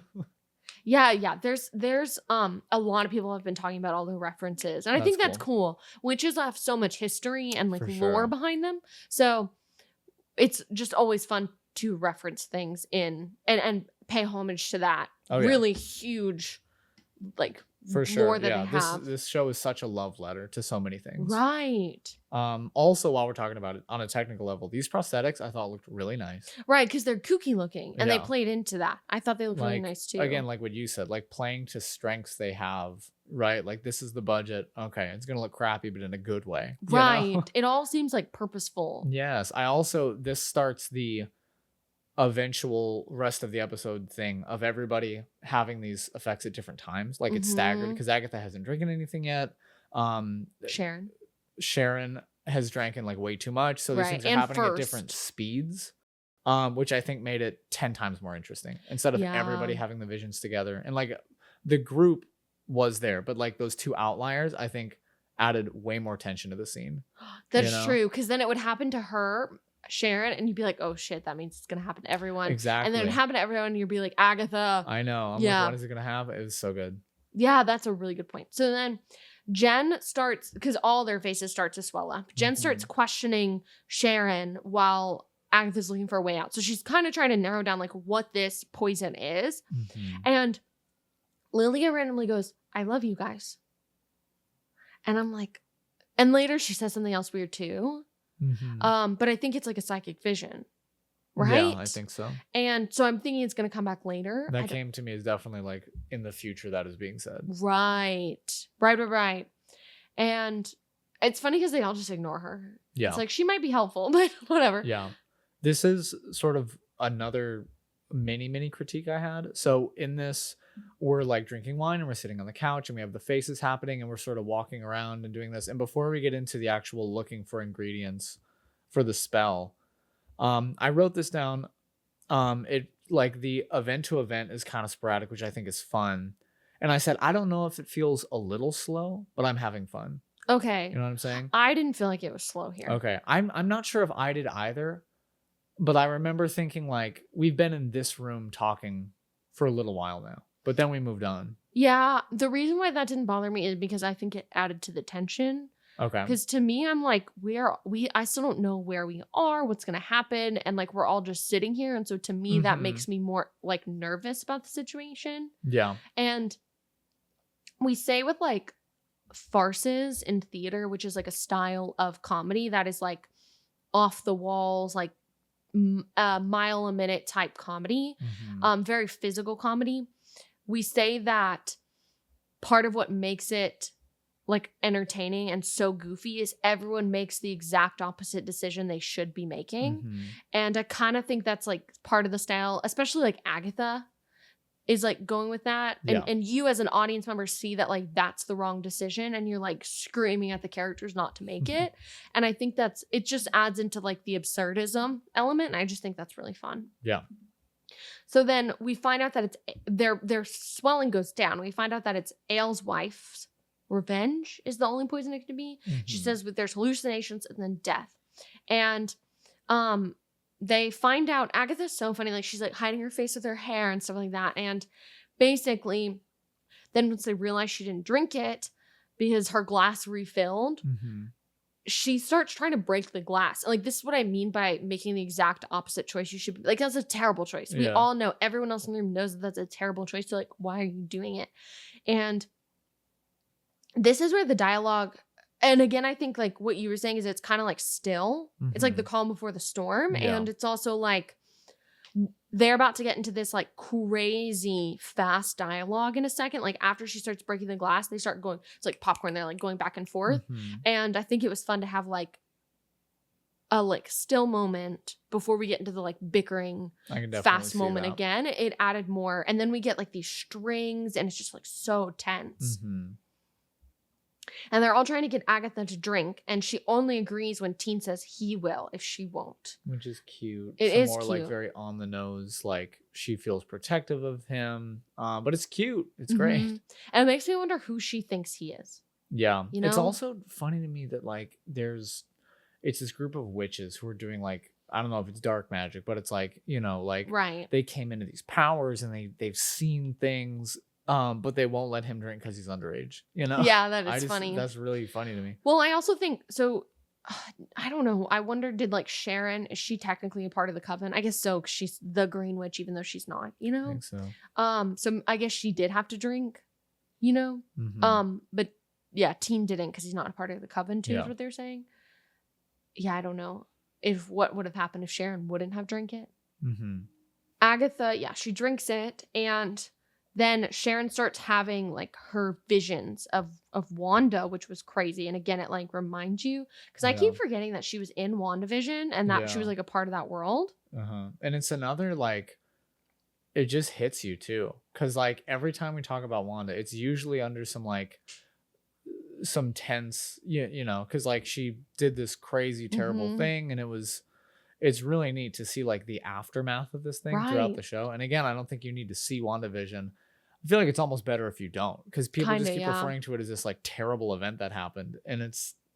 Speaker 2: Yeah. There's a lot of people have been talking about all the references. And I think that's cool. Witches have so much history and like lore behind them. So it's just always fun to reference things in and pay homage to that. Really huge, like
Speaker 1: for sure.
Speaker 2: More than they have.
Speaker 1: This show is such a love letter to so many things.
Speaker 2: Right.
Speaker 1: Also, while we're talking about it on a technical level, these prosthetics I thought looked really nice.
Speaker 2: Right, because they're kooky looking and they played into that. I thought they looked really nice too.
Speaker 1: Again, like what you said, like playing to strengths they have, right? Like this is the budget. Okay, it's gonna look crappy, but in a good way.
Speaker 2: Right.
Speaker 1: You know?
Speaker 2: It all seems like purposeful.
Speaker 1: Yes. This starts the eventual rest of the episode thing of everybody having these effects at different times. Like it's staggered because Agatha hasn't drinking anything yet. Sharon has drank in like way too much. So these things are happening at different speeds. Which I think made it 10 times more interesting instead of everybody having the visions together. And like the group was there, but like those two outliers, I think added way more tension to the scene.
Speaker 2: That's true. Cause then it would happen to her, Sharon, and you'd be like, oh shit, that means it's gonna happen to everyone.
Speaker 1: Exactly.
Speaker 2: And then it would happen to everyone and you'd be like, Agatha.
Speaker 1: I know. I'm like, what is it gonna have? It was so good.
Speaker 2: Yeah, that's a really good point. So then Jen starts, because all their faces start to swell up. Jen starts questioning Sharon while Agatha's looking for a way out. So she's kind of trying to narrow down like what this poison is. And Lilia randomly goes, I love you guys. And I'm like, and later she says something else weird too. But I think it's like a psychic vision. Right?
Speaker 1: Yeah, I think so.
Speaker 2: And so I'm thinking it's going to come back later.
Speaker 1: That came to me as definitely like in the future that is being said.
Speaker 2: Right. And it's funny because they all just ignore her. Yeah. It's like, she might be helpful, but whatever.
Speaker 1: Yeah. This is sort of another mini critique I had. So in this, we're like drinking wine and we're sitting on the couch and we have the faces happening and we're sort of walking around and doing this. And before we get into the actual looking for ingredients for the spell, I wrote this down. It like the event to event is kind of sporadic, which I think is fun. And I said, I don't know if it feels a little slow, but I'm having fun.
Speaker 2: Okay.
Speaker 1: You know what I'm saying?
Speaker 2: I didn't feel like it was slow here.
Speaker 1: Okay. I'm not sure if I did either, but I remember thinking like we've been in this room talking for a little while now, but then we moved on.
Speaker 2: Yeah. The reason why that didn't bother me is because I think it added to the tension.
Speaker 1: Okay.
Speaker 2: Because to me, I'm like, I still don't know where we are, what's going to happen. And like, we're all just sitting here. And so to me, that makes me more like nervous about the situation.
Speaker 1: Yeah.
Speaker 2: And we say with like farces in theater, which is like a style of comedy that is like off the walls, like a mile a minute type comedy, very physical comedy. We say that part of what makes it like entertaining and so goofy is everyone makes the exact opposite decision they should be making. And I kind of think that's like part of the style, especially like Agatha is like going with that. And you as an audience member see that like that's the wrong decision and you're like screaming at the characters not to make it. And I think it just adds into like the absurdism element. And I just think that's really fun.
Speaker 1: Yeah.
Speaker 2: So then we find out that it's their swelling goes down. We find out that it's Aile's wife's revenge is the only poison it could be. She says there's hallucinations and then death. And they find out Agatha's so funny, like she's like hiding her face with her hair and stuff like that. And basically then once they realize she didn't drink it because her glass refilled, she starts trying to break the glass. Like, this is what I mean by making the exact opposite choice. You should like, that's a terrible choice. We all know, everyone else in the room knows that that's a terrible choice. So like, why are you doing it? And this is where the dialogue, and again, I think like what you were saying is it's kind of like still. It's like the calm before the storm. Yeah. And it's also like they're about to get into this like crazy fast dialogue in a second. Like after she starts breaking the glass, they start going, it's like popcorn. They're like going back and forth. And I think it was fun to have like a like still moment before we get into the like bickering fast moment again. It added more. And then we get like these strings and it's just like so tense. And they're all trying to get Agatha to drink, and she only agrees when Teen says he will if she won't.
Speaker 1: Which is cute.
Speaker 2: It is
Speaker 1: more
Speaker 2: cute.
Speaker 1: Like very on the nose, like she feels protective of him. But it's cute. It's great.
Speaker 2: And it makes me wonder who she thinks he is.
Speaker 1: Yeah.
Speaker 2: You know?
Speaker 1: It's also funny to me that like it's this group of witches who are doing like, I don't know if it's dark magic, but it's like, you know, like they came into these powers and they've seen things. But they won't let him drink because he's underage, you know?
Speaker 2: Yeah, that is funny.
Speaker 1: That's really funny to me.
Speaker 2: Well, I also think, so, I don't know. I wonder, did like Sharon, is she technically a part of the coven? I guess so, 'cause she's the Green Witch, even though she's not, you know?
Speaker 1: I think so.
Speaker 2: So I guess she did have to drink, you know? But yeah, Teen didn't because he's not a part of the coven too, is what they're saying. Yeah, I don't know what would have happened if Sharon wouldn't have drank it. Agatha, yeah, she drinks it, and then Sharon starts having like her visions of Wanda, which was crazy. And again, it like reminds you, because I keep forgetting that she was in WandaVision and that she was like a part of that world.
Speaker 1: And it's another like, it just hits you too. Because like every time we talk about Wanda, it's usually under some like some tense, you know, because like she did this crazy, terrible thing. And it's really neat to see like the aftermath of this thing throughout the show. And again, I don't think you need to see WandaVision. I feel like it's almost better if you don't, because people just keep referring to it as this like terrible event that happened, and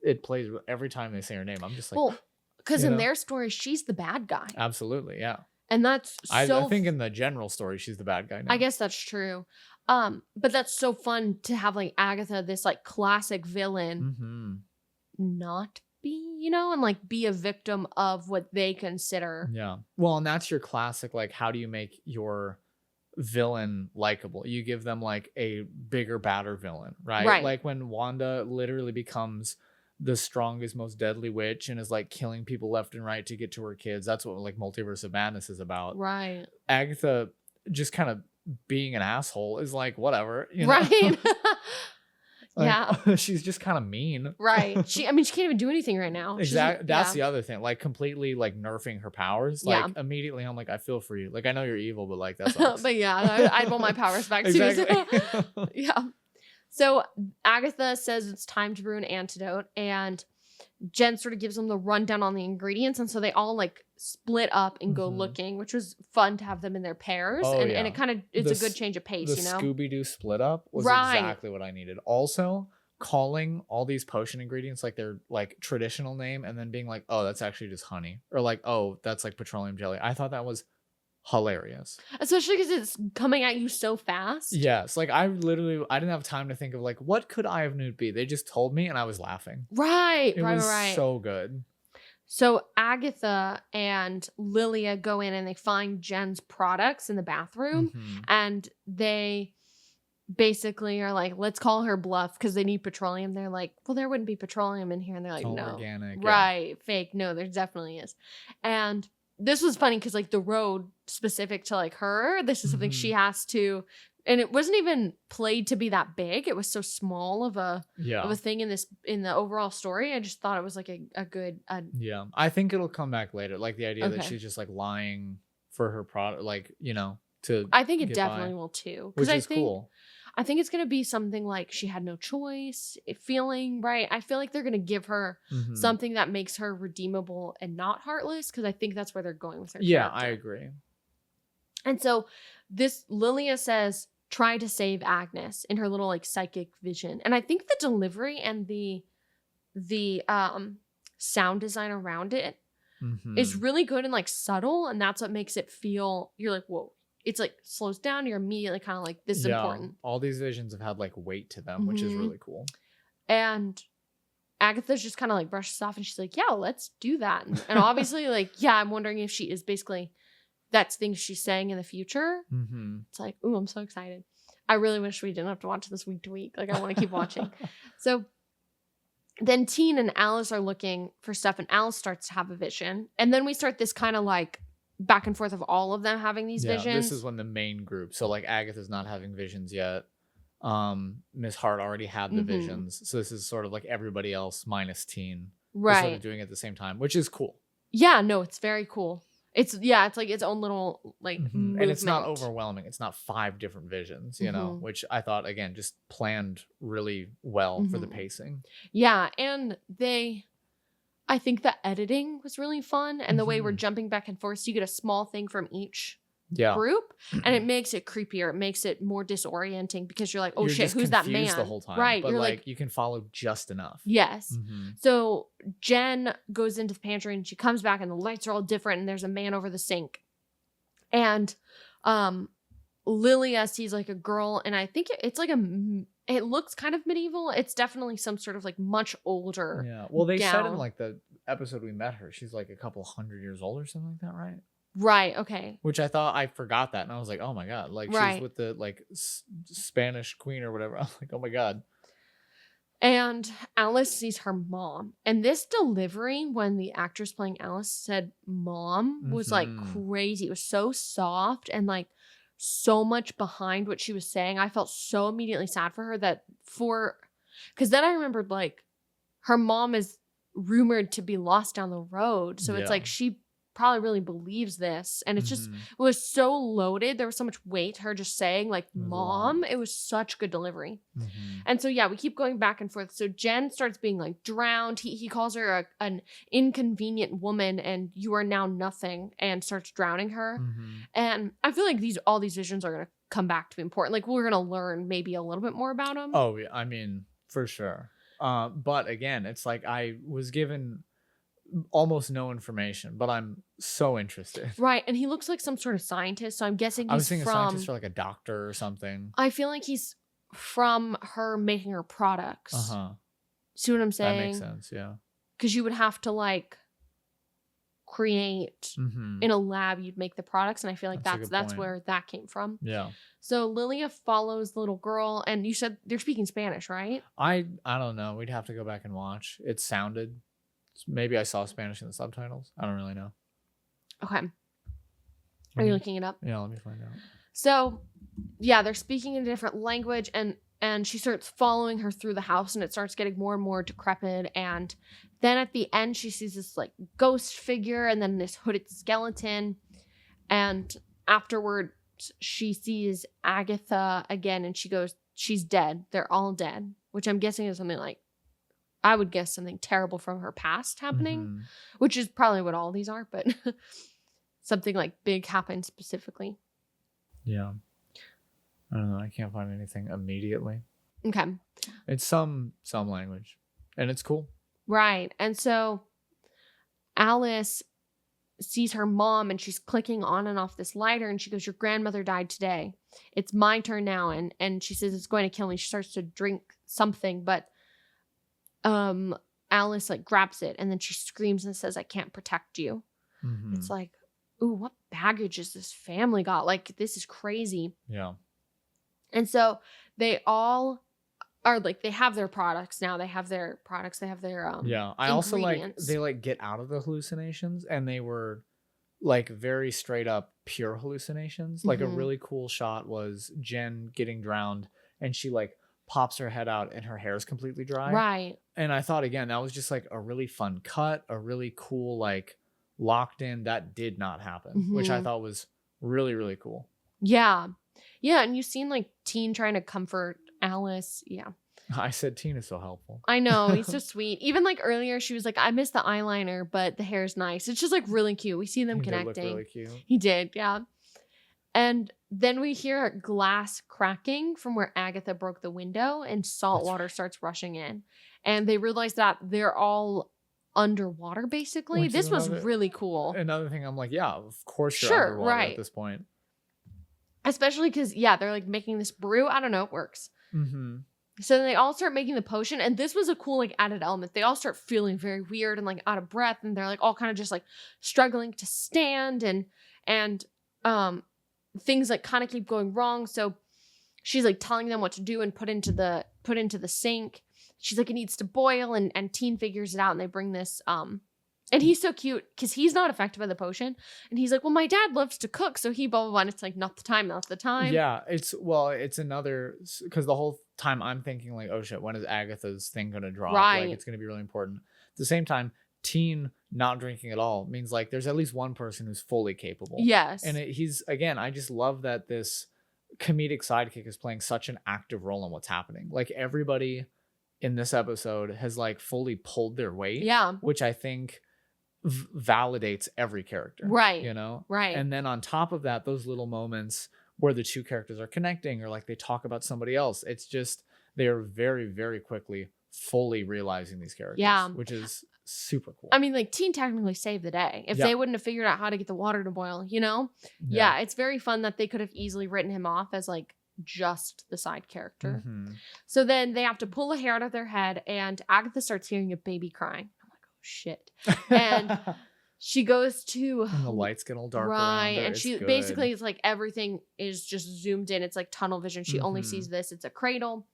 Speaker 1: it plays every time they say her name. I'm just like,
Speaker 2: well, because in their story, she's the bad guy.
Speaker 1: Absolutely, yeah.
Speaker 2: And that's
Speaker 1: I think in the general story, she's the bad guy now.
Speaker 2: I guess that's true. But that's so fun to have like Agatha, this like classic villain, not be, and like be a victim of what they consider.
Speaker 1: Yeah. Well, and that's your classic, like, how do you make your villain likable? You give them like a bigger, badder villain, right?
Speaker 2: Right.
Speaker 1: Like when Wanda literally becomes the strongest, most deadly witch and is like killing people left and right to get to her kids. That's what like Multiverse of Madness is about.
Speaker 2: Right.
Speaker 1: Agatha just kind of being an asshole is like whatever,
Speaker 2: right.
Speaker 1: Like,
Speaker 2: yeah,
Speaker 1: she's just kind of mean.
Speaker 2: Right. She can't even do anything right now.
Speaker 1: Exactly. That's the other thing. Like completely like nerfing her powers.
Speaker 2: Yeah.
Speaker 1: Like immediately I'm like, I feel for you. Like I know you're evil, but like that's sucks.
Speaker 2: But yeah, I want my powers back too.
Speaker 1: Exactly.
Speaker 2: So, yeah. So Agatha says it's time to brew an antidote, and Jen sort of gives them the rundown on the ingredients, and so they all like split up and go looking, which was fun to have them in their pairs. And it kind of it's a good change of pace,
Speaker 1: the Scooby-Doo split up was exactly what I needed. Also, calling all these potion ingredients like their like traditional name and then being like, oh, that's actually just honey, or like, oh, that's like petroleum jelly. I thought that was hilarious,
Speaker 2: especially because it's coming at you so fast.
Speaker 1: Yes, like I didn't have time to think of like what could I have knew to be. They just told me and I was laughing.
Speaker 2: Right.
Speaker 1: It was so good.
Speaker 2: So Agatha and Lilia go in and they find Jen's products in the bathroom, and they basically are like, let's call her bluff because they need petroleum. They're like, well, there wouldn't be petroleum in here, and they're like, no,
Speaker 1: organic,
Speaker 2: right, fake. No, there definitely is. And this was funny because like the road specific to like her, this is something she has to, and it wasn't even played to be that big. It was so small of a thing in the overall story. I just thought it was like a good
Speaker 1: yeah. I think it'll come back later, like the idea that she's just like lying for her product, like to.
Speaker 2: I think it definitely will too,
Speaker 1: which is cool.
Speaker 2: I think it's going to be something like she had no choice, feeling right. I feel like they're going to give her something that makes her redeemable and not heartless, because I think that's where they're going with her.
Speaker 1: Yeah,
Speaker 2: character.
Speaker 1: I agree.
Speaker 2: And so this Lilia says, try to save Agnes in her little like psychic vision. And I think the delivery and the sound design around it is really good and like subtle. And that's what makes it feel, you're like, whoa. It's like slows down. You're immediately kind of like, this is important.
Speaker 1: All these visions have had like weight to them, which is really cool.
Speaker 2: And Agatha's just kind of like brushes off and she's like, yeah, let's do that. And obviously like, yeah, I'm wondering if she is basically, that's things she's saying in the future. It's like, ooh, I'm so excited. I really wish we didn't have to watch this week to week. Like I want to keep watching. So then Teen and Alice are looking for stuff, and Alice starts to have a vision. And then we start this kind of like back and forth of all of them having these visions.
Speaker 1: This is when the main group, so like Agatha's not having visions yet. Miss Hart already had the visions, so this is sort of like everybody else minus Teen, right? Sort of doing it at the same time, which is cool. Yeah,
Speaker 2: no, it's very cool. It's like its own little like movement.
Speaker 1: And it's not overwhelming. It's not 5 different visions, which I thought again just planned really well for the pacing.
Speaker 2: Yeah, and I think the editing was really fun, and the way we're jumping back and forth, so you get a small thing from each group, and it makes it creepier. It makes it more disorienting because you're like, oh shit, who's that man?
Speaker 1: The whole time,
Speaker 2: right?
Speaker 1: But you're like you can follow just enough.
Speaker 2: Yes. So Jen goes into the pantry and she comes back, and the lights are all different, and there's a man over the sink, and Lilia sees like a girl, and I think it's like it looks kind of medieval. It's definitely some sort of like much older.
Speaker 1: Yeah. Well, they said in like the episode we met her, she's like a couple 100 years old or something like that, right?
Speaker 2: Right. Okay.
Speaker 1: Which I thought, I forgot that, and I was like, oh my god, like she's with the like Spanish queen or whatever. I'm like, oh my god.
Speaker 2: And Alice sees her mom, and this delivery when the actress playing Alice said "mom" was like crazy. It was so soft and like so much behind what she was saying. I felt so immediately sad for her because then I remembered like her mom is rumored to be lost down the road. So it's like she probably really believes this. And it's just, it was so loaded. There was so much weight. Her just saying like mom, it was such good delivery. And so, yeah, we keep going back and forth. So Jen starts being like drowned. He calls her an inconvenient woman and you are now nothing, and starts drowning her. And I feel like all these visions are going to come back to be important. Like we're going to learn maybe a little bit more about them.
Speaker 1: Oh, yeah. I mean, for sure. But again, it's like I was given almost no information, but I'm so interested.
Speaker 2: Right. And he looks like some sort of scientist. So I'm guessing
Speaker 1: I was
Speaker 2: he's
Speaker 1: thinking a
Speaker 2: from.
Speaker 1: scientist or like a doctor or something.
Speaker 2: I feel like he's from her making her products. See what I'm saying?
Speaker 1: That makes sense. Yeah.
Speaker 2: Because you would have to like create in a lab, you'd make the products, and I feel like that's where that came from.
Speaker 1: Yeah.
Speaker 2: So Lilia follows the little girl, and you said they're speaking Spanish, right?
Speaker 1: I don't know. We'd have to go back and watch. It sounded, maybe I saw Spanish in the subtitles. I don't really know.
Speaker 2: Okay. Are you looking it up?
Speaker 1: Yeah, let me find out.
Speaker 2: So, yeah, they're speaking in a different language, and she starts following her through the house, and it starts getting more and more decrepit. And then at the end, she sees this like ghost figure, and then this hooded skeleton. And afterward, she sees Agatha again, and she goes, "She's dead. They're all dead," which I'm guessing is something like, I would guess something terrible from her past happening, which is probably what all these are, but something like big happened specifically.
Speaker 1: Yeah. I don't know. I can't find anything immediately.
Speaker 2: Okay.
Speaker 1: It's some language, and it's cool.
Speaker 2: Right. And so Alice sees her mom, and she's clicking on and off this lighter, and she goes, "Your grandmother died today. It's my turn now." And she says, "It's going to kill me." She starts to drink something, but Alice like grabs it, and then she screams and says, "I can't protect you." It's like, ooh, what baggage has this family got? Like, this is crazy.
Speaker 1: Yeah.
Speaker 2: And so they all are like, they have their products now. They have their
Speaker 1: yeah. I also like, they like get out of the hallucinations, and they were like very straight up pure hallucinations. Like a really cool shot was Jen getting drowned, and she like pops her head out and her hair is completely dry.
Speaker 2: Right.
Speaker 1: And I thought, again, that was just like a really fun cut, a really cool, like locked in. That did not happen, which I thought was really, really cool.
Speaker 2: Yeah. Yeah. And you've seen like Teen trying to comfort Alice. Yeah.
Speaker 1: I said Teen is so helpful.
Speaker 2: I know. He's so sweet. Even like earlier, she was like, "I miss the eyeliner, but the hair's nice." It's just like really cute. We see them connecting.
Speaker 1: Did look really cute.
Speaker 2: He did. Yeah. And then we hear glass cracking from where Agatha broke the window, and salt water starts rushing in. And they realize that they're all underwater, basically. This was really cool. Another
Speaker 1: thing, I'm like, yeah, of course you're underwater at this point.
Speaker 2: Especially because, yeah, they're like making this brew. I don't know. It works. So then they all start making the potion. And this was a cool, like, added element. They all start feeling very weird and, like, out of breath. And they're, like, all kind of just, like, struggling to stand. And things, like, kind of keep going wrong. So she's, like, telling them what to do and put into the sink. She's like, "It needs to boil," and Teen figures it out, and they bring this, and he's so cute because he's not affected by the potion, and he's like, "Well, my dad loves to cook, so he blah, blah, blah," and it's like, not the time.
Speaker 1: Yeah, it's another, because the whole time I'm thinking like, oh shit, when is Agatha's thing going to drop?
Speaker 2: Right.
Speaker 1: Like, it's going to be really important. At the same time, Teen not drinking at all means like there's at least one person who's fully capable.
Speaker 2: Yes.
Speaker 1: And he's, again, I just love that this comedic sidekick is playing such an active role in what's happening. Like, everybody in this episode has like fully pulled their weight.
Speaker 2: Yeah.
Speaker 1: Which I think validates every character.
Speaker 2: Right.
Speaker 1: You know?
Speaker 2: Right.
Speaker 1: And then on top of that, those little moments where the two characters are connecting, or like they talk about somebody else, it's just, they're very, very quickly fully realizing these characters.
Speaker 2: Yeah.
Speaker 1: Which is super cool.
Speaker 2: I mean, like, Teen technically saved the day if they wouldn't have figured out how to get the water to boil, you know? Yeah. It's very fun that they could have easily written him off as like just the side character. So then they have to pull a hair out of their head, and Agatha starts hearing a baby crying. I'm like, oh shit. And she goes to,
Speaker 1: and the lights get all dark
Speaker 2: right,
Speaker 1: around her.
Speaker 2: and she basically, it's like everything is just zoomed in. It's like tunnel vision. She only sees this. It's a cradle.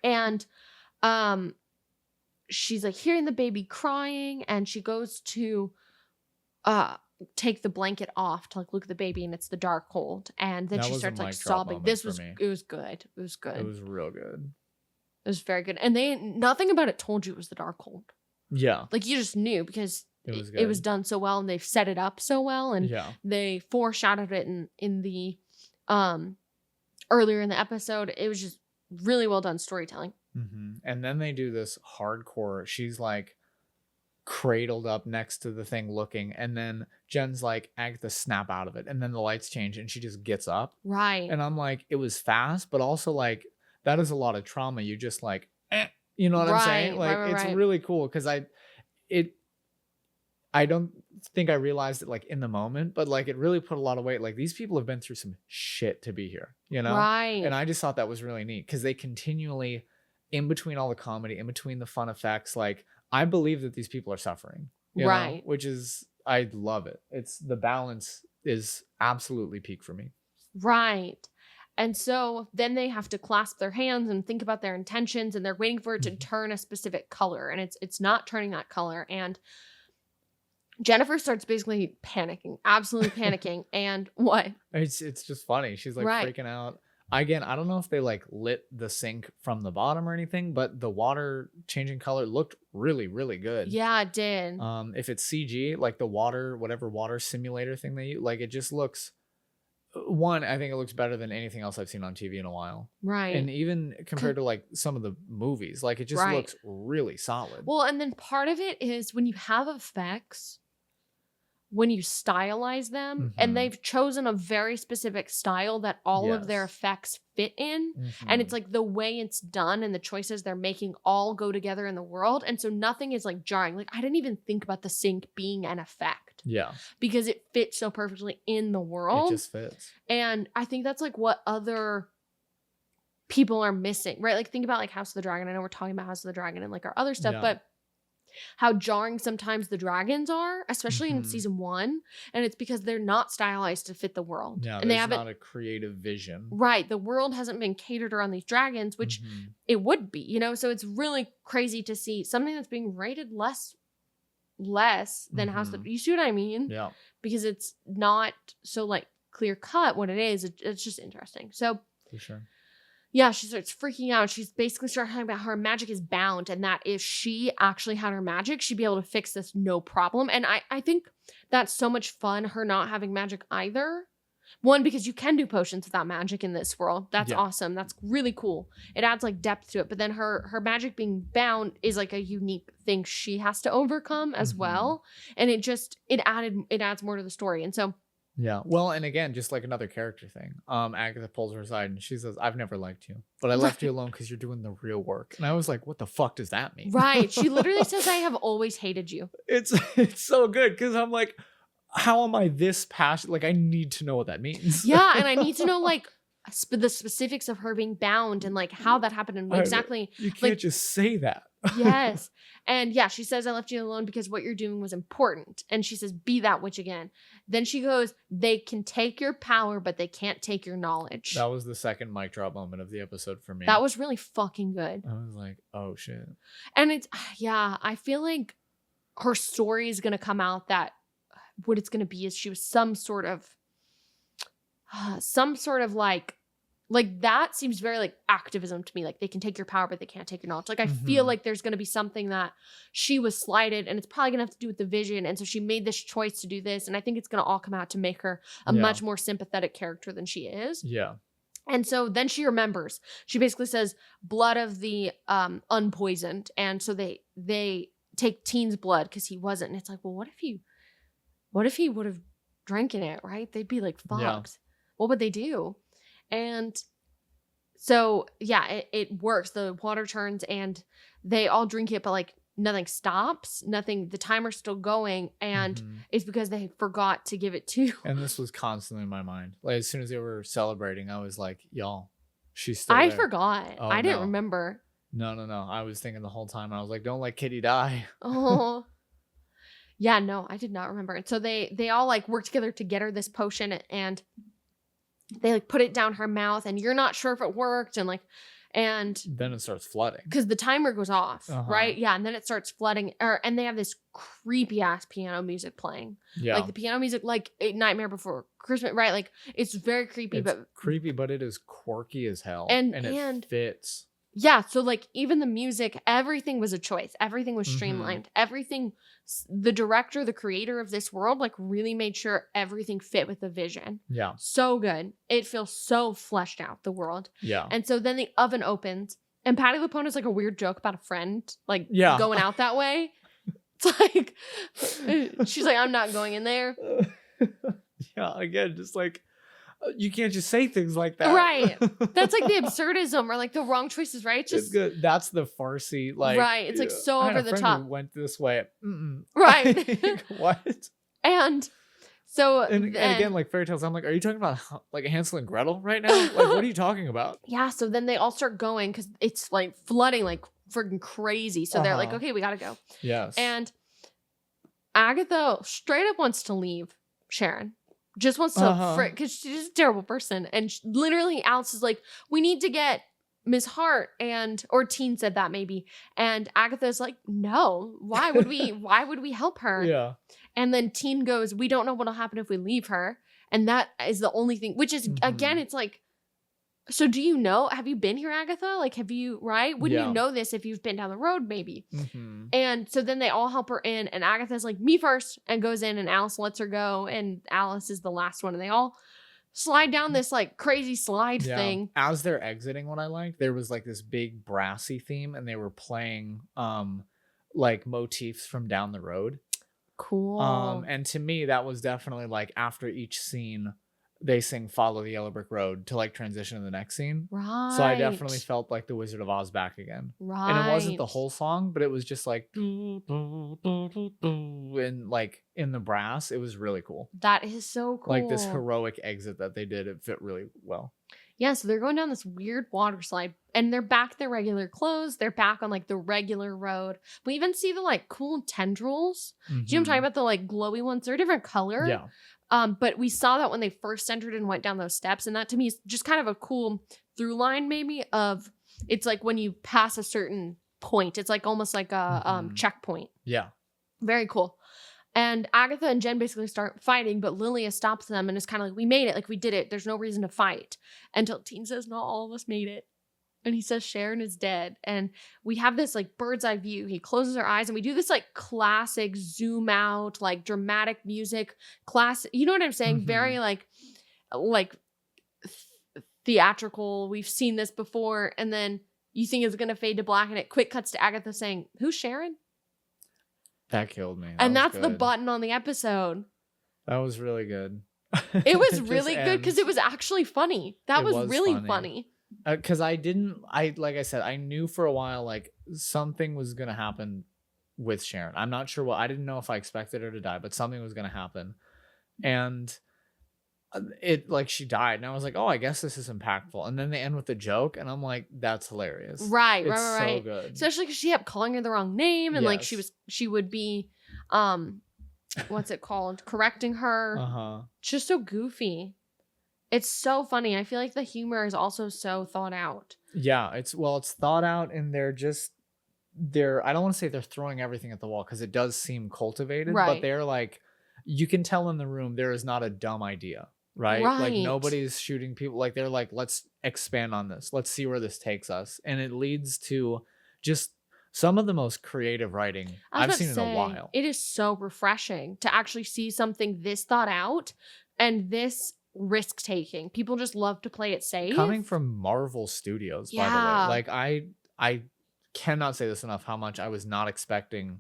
Speaker 2: And she's like hearing the baby crying, and she goes to take the blanket off to like look at the baby, and it's the dark cold, and then she starts like sobbing. It was good. It was good.
Speaker 1: It was real good.
Speaker 2: It was very good. And nothing about it told you it was the dark cold.
Speaker 1: Yeah.
Speaker 2: Like, you just knew because it was done so well, and they've set it up so well, and they foreshadowed it in the earlier in the episode. It was just really well done storytelling.
Speaker 1: And then they do this hardcore, she's like cradled up next to the thing looking, and then Jen's like, Agatha, snap out of it, and then the lights change and she just gets up.
Speaker 2: Right.
Speaker 1: And I'm like, it was fast, but also like, that is a lot of trauma. You just like, you know what I'm saying? Like, it's really cool because I don't think I realized it like in the moment, but like it really put a lot of weight. Like these people have been through some shit to be here, you know?
Speaker 2: Right.
Speaker 1: And I just thought that was really neat because they continually, in between all the comedy, in between the fun effects, like I believe that these people are suffering, you know? Which is, I love it. It's the balance is absolutely peak for me.
Speaker 2: Right. And so then they have to clasp their hands and think about their intentions, and they're waiting for it to turn a specific color, and it's not turning that color. And Jennifer starts basically panicking, absolutely panicking. And what?
Speaker 1: It's just funny. She's like freaking out. Again, I don't know if they like lit the sink from the bottom or anything, but the water changing color looked really, really good.
Speaker 2: Yeah, it did.
Speaker 1: If it's CG, like the water, whatever water simulator thing they use, like it just looks. One, I think it looks better than anything else I've seen on TV in a while.
Speaker 2: Right.
Speaker 1: And even compared to like some of the movies, like it just looks really solid.
Speaker 2: Well, and then part of it is when you have effects, when you stylize them, and they've chosen a very specific style that all of their effects fit in. And it's like the way it's done and the choices they're making all go together in the world. And so nothing is like jarring. Like I didn't even think about the sink being an effect.
Speaker 1: Yeah.
Speaker 2: Because it fits so perfectly in the world.
Speaker 1: It just fits.
Speaker 2: And I think that's like what other people are missing, right? Like think about like House of the Dragon. I know we're talking about House of the Dragon and like our other stuff, but how jarring sometimes the dragons are, especially in season 1, and it's because they're not stylized to fit the world.
Speaker 1: Yeah,
Speaker 2: and they haven't
Speaker 1: not a creative vision.
Speaker 2: Right, the world hasn't been catered around these dragons, which it would be, you know. So it's really crazy to see something that's being rated less than House of. You see what I mean?
Speaker 1: Yeah.
Speaker 2: Because it's not so like clear cut what it is. It's just interesting. So
Speaker 1: for sure.
Speaker 2: Yeah, she starts freaking out. She's basically starting talking about how her magic is bound, and that if she actually had her magic, she'd be able to fix this no problem. And I think that's so much fun, her not having magic either. One, because you can do potions without magic in this world. That's awesome. That's really cool. It adds like depth to it. But then her magic being bound is like a unique thing she has to overcome as well. And it adds more to the story. And so
Speaker 1: yeah. Well, and again, just like another character thing. Agatha pulls her aside and she says, I've never liked you, but I left you alone because you're doing the real work. And I was like, what the fuck does that mean?
Speaker 2: Right. She literally says, I have always hated you.
Speaker 1: It's so good because I'm like, how am I this passionate? Like, I need to know what that means.
Speaker 2: Yeah. And I need to know like the specifics of her being bound and like how that happened and exactly.
Speaker 1: You can't just say that.
Speaker 2: Yes. And yeah, she says, I left you alone because what you're doing was important. And she says, be that witch again. Then she goes, they can take your power, but they can't take your knowledge.
Speaker 1: That was the second mic drop moment of the episode for me.
Speaker 2: That was really fucking good.
Speaker 1: I was like, oh shit.
Speaker 2: And it's, yeah, I feel like her story is going to come out that what it's going to be is she was some sort of like that seems very like activism to me. Like they can take your power, but they can't take your knowledge. Like I feel like there's going to be something that she was slighted and it's probably going to have to do with the vision. And so she made this choice to do this. And I think it's going to all come out to make her a much more sympathetic character than she is.
Speaker 1: Yeah.
Speaker 2: And so then she remembers. She basically says blood of the unpoisoned. And so they take Teen's blood because he wasn't. And it's like, well, what if he would have drank in it, right? They'd be like, fucked. Yeah. What would they do? And so, yeah, it works. The water turns and they all drink it, but like nothing stops. The timer's still going. And it's because they forgot to give it to.
Speaker 1: And this was constantly in my mind. Like as soon as they were celebrating, I was like, y'all, she's still
Speaker 2: I
Speaker 1: there.
Speaker 2: forgot.
Speaker 1: Oh,
Speaker 2: I didn't remember.
Speaker 1: No. I was thinking the whole time. I was like, don't let Kitty die.
Speaker 2: Oh. Yeah, no, I did not remember. And so they all like work together to get her this potion and they like put it down her mouth and you're not sure if it worked and
Speaker 1: then it starts flooding
Speaker 2: because the timer goes off, right? Yeah, and then it starts flooding and they have this creepy ass piano music playing. Yeah, like the piano music, like Nightmare Before Christmas, right? Like it's very creepy,
Speaker 1: but it is quirky as hell, and it fits.
Speaker 2: Yeah, so like even the music, everything was a choice. Everything was streamlined. Everything, the director, the creator of this world, like really made sure everything fit with the vision. Yeah. So good. It feels so fleshed out, the world. Yeah. And so then the oven opens and Patti LuPone is like a weird joke about a friend, like going out that way. It's like, she's like, I'm not going in there.
Speaker 1: Yeah, again, just like, You can't just say things like that.
Speaker 2: Right. That's like the absurdism or like the wrong choices, right?
Speaker 1: It's good. That's the farcy, like,
Speaker 2: right. It's like so over the top.
Speaker 1: Who went this way.
Speaker 2: Right.
Speaker 1: Like, what?
Speaker 2: And so
Speaker 1: and again, like fairy tales, I'm like, are you talking about like Hansel and Gretel right now? Like, what are you talking about?
Speaker 2: Yeah. So then they all start going because it's like flooding like freaking crazy. So they're like, okay, we gotta go.
Speaker 1: Yes.
Speaker 2: And Agatha straight up wants to leave Sharon. Just wants to because she's just a terrible person. And literally Alice is like, we need to get Miss Hart or Teen said that maybe. And Agatha's like, no, why would we help her?
Speaker 1: Yeah.
Speaker 2: And then Teen goes, we don't know what'll happen if we leave her. And that is the only thing, which is again, it's like, so do you know, have you been here, Agatha? Like, have you, right? Wouldn't you know this if you've been down the road, maybe? And so then they all help her in and Agatha's like, me first, and goes in and Alice lets her go. And Alice is the last one. And they all slide down this like crazy slide thing.
Speaker 1: As they're exiting, what I liked, there was like this big brassy theme and they were playing like motifs from down the road.
Speaker 2: Cool.
Speaker 1: And to me, that was definitely like after each scene, they sing Follow the Yellow Brick Road to like transition to the next scene.
Speaker 2: Right.
Speaker 1: So I definitely felt like the Wizard of Oz back again.
Speaker 2: Right.
Speaker 1: And it wasn't the whole song, but it was just like and like in the brass, it was really cool.
Speaker 2: That is so cool.
Speaker 1: Like this heroic exit that they did, it fit really well.
Speaker 2: Yeah, so they're going down this weird water slide and they're back to their regular clothes. They're back on like the regular road. We even see the like cool tendrils. Do you know what I'm talking about? The like glowy ones. They're a different color.
Speaker 1: Yeah.
Speaker 2: But we saw that when they first entered and went down those steps. And that to me is just kind of a cool through line maybe of it's like when you pass a certain point, it's like almost like a checkpoint.
Speaker 1: Yeah.
Speaker 2: Very cool. And Agatha and Jen basically start fighting, but Lilia stops them and is kind of like, we made it. Like we did it. There's no reason to fight. Until Teen says, not all of us made it. And he says Sharon is dead. And we have this like bird's eye view. He closes our eyes and we do this like classic zoom out, like dramatic music class. You know what I'm saying? Very like theatrical. We've seen this before. And then you think it's going to fade to black and it quick cuts to Agatha saying, who's Sharon?
Speaker 1: That killed me.
Speaker 2: And that's the button on the episode.
Speaker 1: That was really good.
Speaker 2: It was really good because it was actually funny. That was really funny.
Speaker 1: Because like I said, I knew for a while like something was gonna happen with Sharon. I'm not sure what. I didn't know if I expected her to die, but something was gonna happen, and it like she died, and I was like, oh, I guess this is impactful. And then they end with a joke, and I'm like, that's hilarious.
Speaker 2: Right,
Speaker 1: it's
Speaker 2: right.
Speaker 1: So good,
Speaker 2: especially because she kept calling her the wrong name, and like she would be, what's it called? Correcting her. Just so goofy. It's so funny. I feel like the humor is also so thought out.
Speaker 1: Yeah, it's thought out, and they're I don't want to say they're throwing everything at the wall because it does seem cultivated, but they're like, you can tell in the room there is not a dumb idea, right? Like nobody's shooting people. Like they're like, let's expand on this. Let's see where this takes us. And it leads to just some of the most creative writing I've seen in a while.
Speaker 2: It is so refreshing to actually see something this thought out and this risk taking. People just love to play it safe.
Speaker 1: Coming from Marvel Studios, by the way. Like I cannot say this enough how much I was not expecting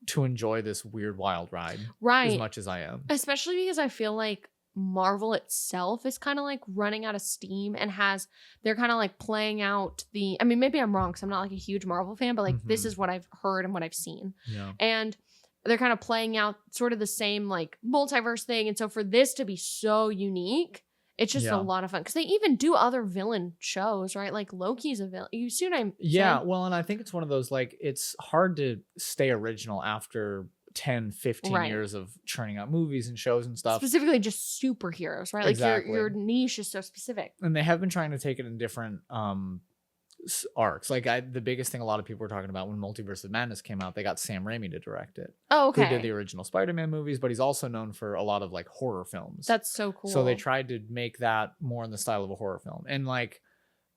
Speaker 1: to enjoy this weird wild ride as much as I am.
Speaker 2: Especially because I feel like Marvel itself is kind of like running out of steam and they're kind of like playing out I mean, maybe I'm wrong because I'm not like a huge Marvel fan, but like this is what I've heard and what I've seen.
Speaker 1: Yeah.
Speaker 2: And they're kind of playing out sort of the same like multiverse thing. And so for this to be so unique, it's just a lot of fun. Because they even do other villain shows, right? Like Loki's a villain. You see what I'm saying?
Speaker 1: Yeah, well, and I think it's one of those, like, it's hard to stay original after 10, 15 years of churning out movies and shows and stuff.
Speaker 2: Specifically just superheroes, right? Like your niche is so specific.
Speaker 1: And they have been trying to take it in different arcs. Like the biggest thing a lot of people were talking about when Multiverse of Madness came out, they got Sam Raimi to direct it.
Speaker 2: Oh, okay.
Speaker 1: Who did the original Spider-Man movies, but he's also known for a lot of like horror films.
Speaker 2: That's so cool.
Speaker 1: So they tried to make that more in the style of a horror film. And like,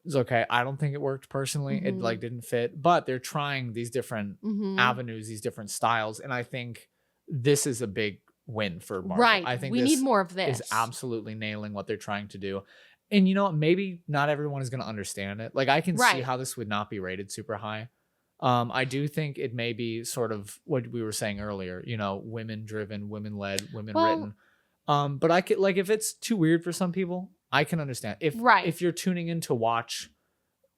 Speaker 1: it's okay. I don't think it worked personally. It like didn't fit, but they're trying these different avenues, these different styles. And I think this is a big win for Marvel.
Speaker 2: Right.
Speaker 1: I think
Speaker 2: we need more of this.
Speaker 1: Is absolutely nailing what they're trying to do. And you know what? Maybe not everyone is going to understand it. Like I can see how this would not be rated super high. I do think it may be sort of what we were saying earlier, you know, women driven, women led, women written. But I could, like, if it's too weird for some people, I can understand.
Speaker 2: Right.
Speaker 1: If you're tuning in to watch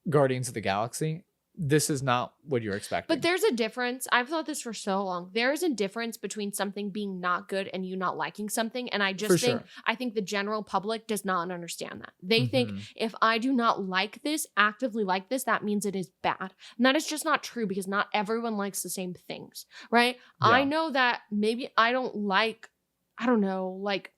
Speaker 1: Guardians of the Galaxy, this is not what you're expecting.
Speaker 2: But there's a difference. I've thought this for so long. There is a difference between something being not good and you not liking something. And I just I think the general public does not understand that. They think if I do not like this, actively like this, that means it is bad. And that is just not true because not everyone likes the same things, right? Yeah. I know that maybe I don't like, I don't know, like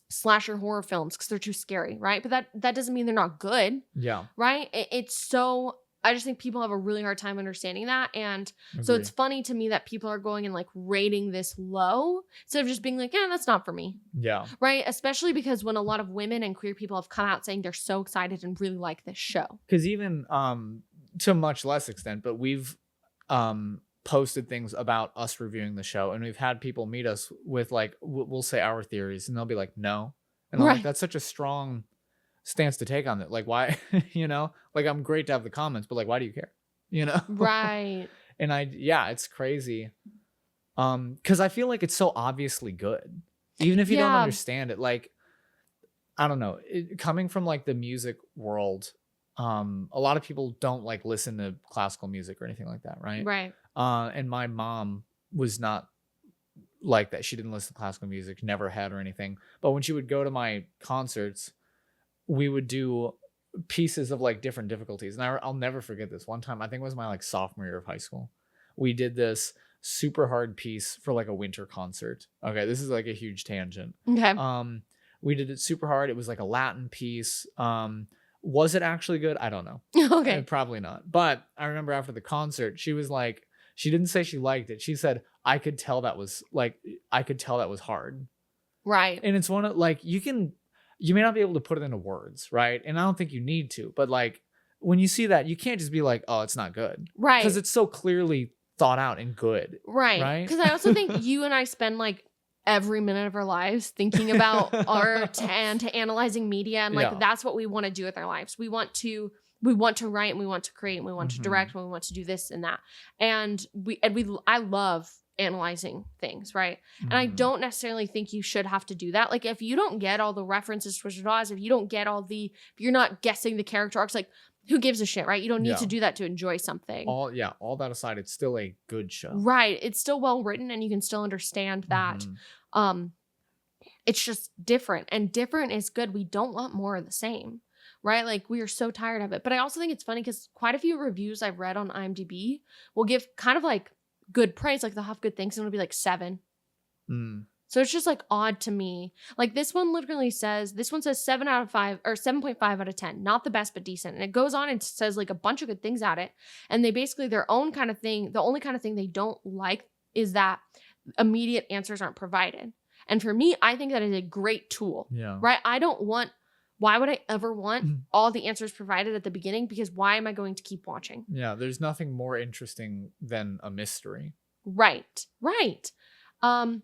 Speaker 2: slasher horror films because they're too scary, right? But that doesn't mean they're not good.
Speaker 1: Yeah.
Speaker 2: Right? It's so... I just think people have a really hard time understanding that. And so it's funny to me that people are going and like rating this low instead of just being like, yeah, that's not for me.
Speaker 1: Yeah.
Speaker 2: Right. Especially because when a lot of women and queer people have come out saying they're so excited and really like this show.
Speaker 1: Because even to much less extent, but we've posted things about us reviewing the show, and we've had people meet us with like, we'll say our theories, and they'll be like, no. And I'm like, that's such a strong stance to take on it. Like, why? You know, like, I'm great to have the comments, but like, why do you care? You know?
Speaker 2: Right.
Speaker 1: And it's crazy. Because I feel like it's so obviously good, even if you don't understand it. Like, I don't know, coming from like the music world, a lot of people don't like listen to classical music or anything like that, right?
Speaker 2: Right.
Speaker 1: And my mom was not like that. She didn't listen to classical music, never had or anything. But when she would go to my concerts, we would do pieces of like different difficulties. And I'll never forget this. One time, I think it was my like sophomore year of high school, we did this super hard piece for like a winter concert. Okay, this is like a huge tangent.
Speaker 2: Okay.
Speaker 1: We did it super hard. It was like a Latin piece. Was it actually good? I don't know.
Speaker 2: Okay.
Speaker 1: Probably not. But I remember after the concert, she was like, she didn't say she liked it. She said, I could tell that was hard.
Speaker 2: Right.
Speaker 1: And it's one of like, you may not be able to put it into words, right? And I don't think you need to, but like when you see that, you can't just be like, oh, it's not good.
Speaker 2: Right.
Speaker 1: Because it's so clearly thought out and good.
Speaker 2: Right.
Speaker 1: Right.
Speaker 2: Because I also think you and I spend like every minute of our lives thinking about art and analyzing media. And like, that's what we want to do with our lives. We want to write and we want to create and we want to direct and we want to do this and that. And I love analyzing things, right? And I don't necessarily think you should have to do that. Like, if you don't get all the references to Wizard of Oz, if you don't get if you're not guessing the character arcs, like, who gives a shit, right? You don't need to do that to enjoy something.
Speaker 1: All that aside, it's still a good show.
Speaker 2: Right. It's still well written and you can still understand that. It's just different, and different is good. We don't want more of the same, right? Like, we are so tired of it. But I also think it's funny because quite a few reviews I've read on IMDb will give kind of like good praise, like they'll have good things and it'll be like 7. So it's just like odd to me. Like, this one says 7 out of 5 or 7.5 out of 10. Not the best, but decent. And it goes on and says like a bunch of good things at it. And they basically, their own kind of thing, the only kind of thing they don't like is that immediate answers aren't provided. And for me, I think that is a great tool. Yeah. Right? Why would I ever want all the answers provided at the beginning? Because why am I going to keep watching?
Speaker 1: Yeah, there's nothing more interesting than a mystery.
Speaker 2: Right. And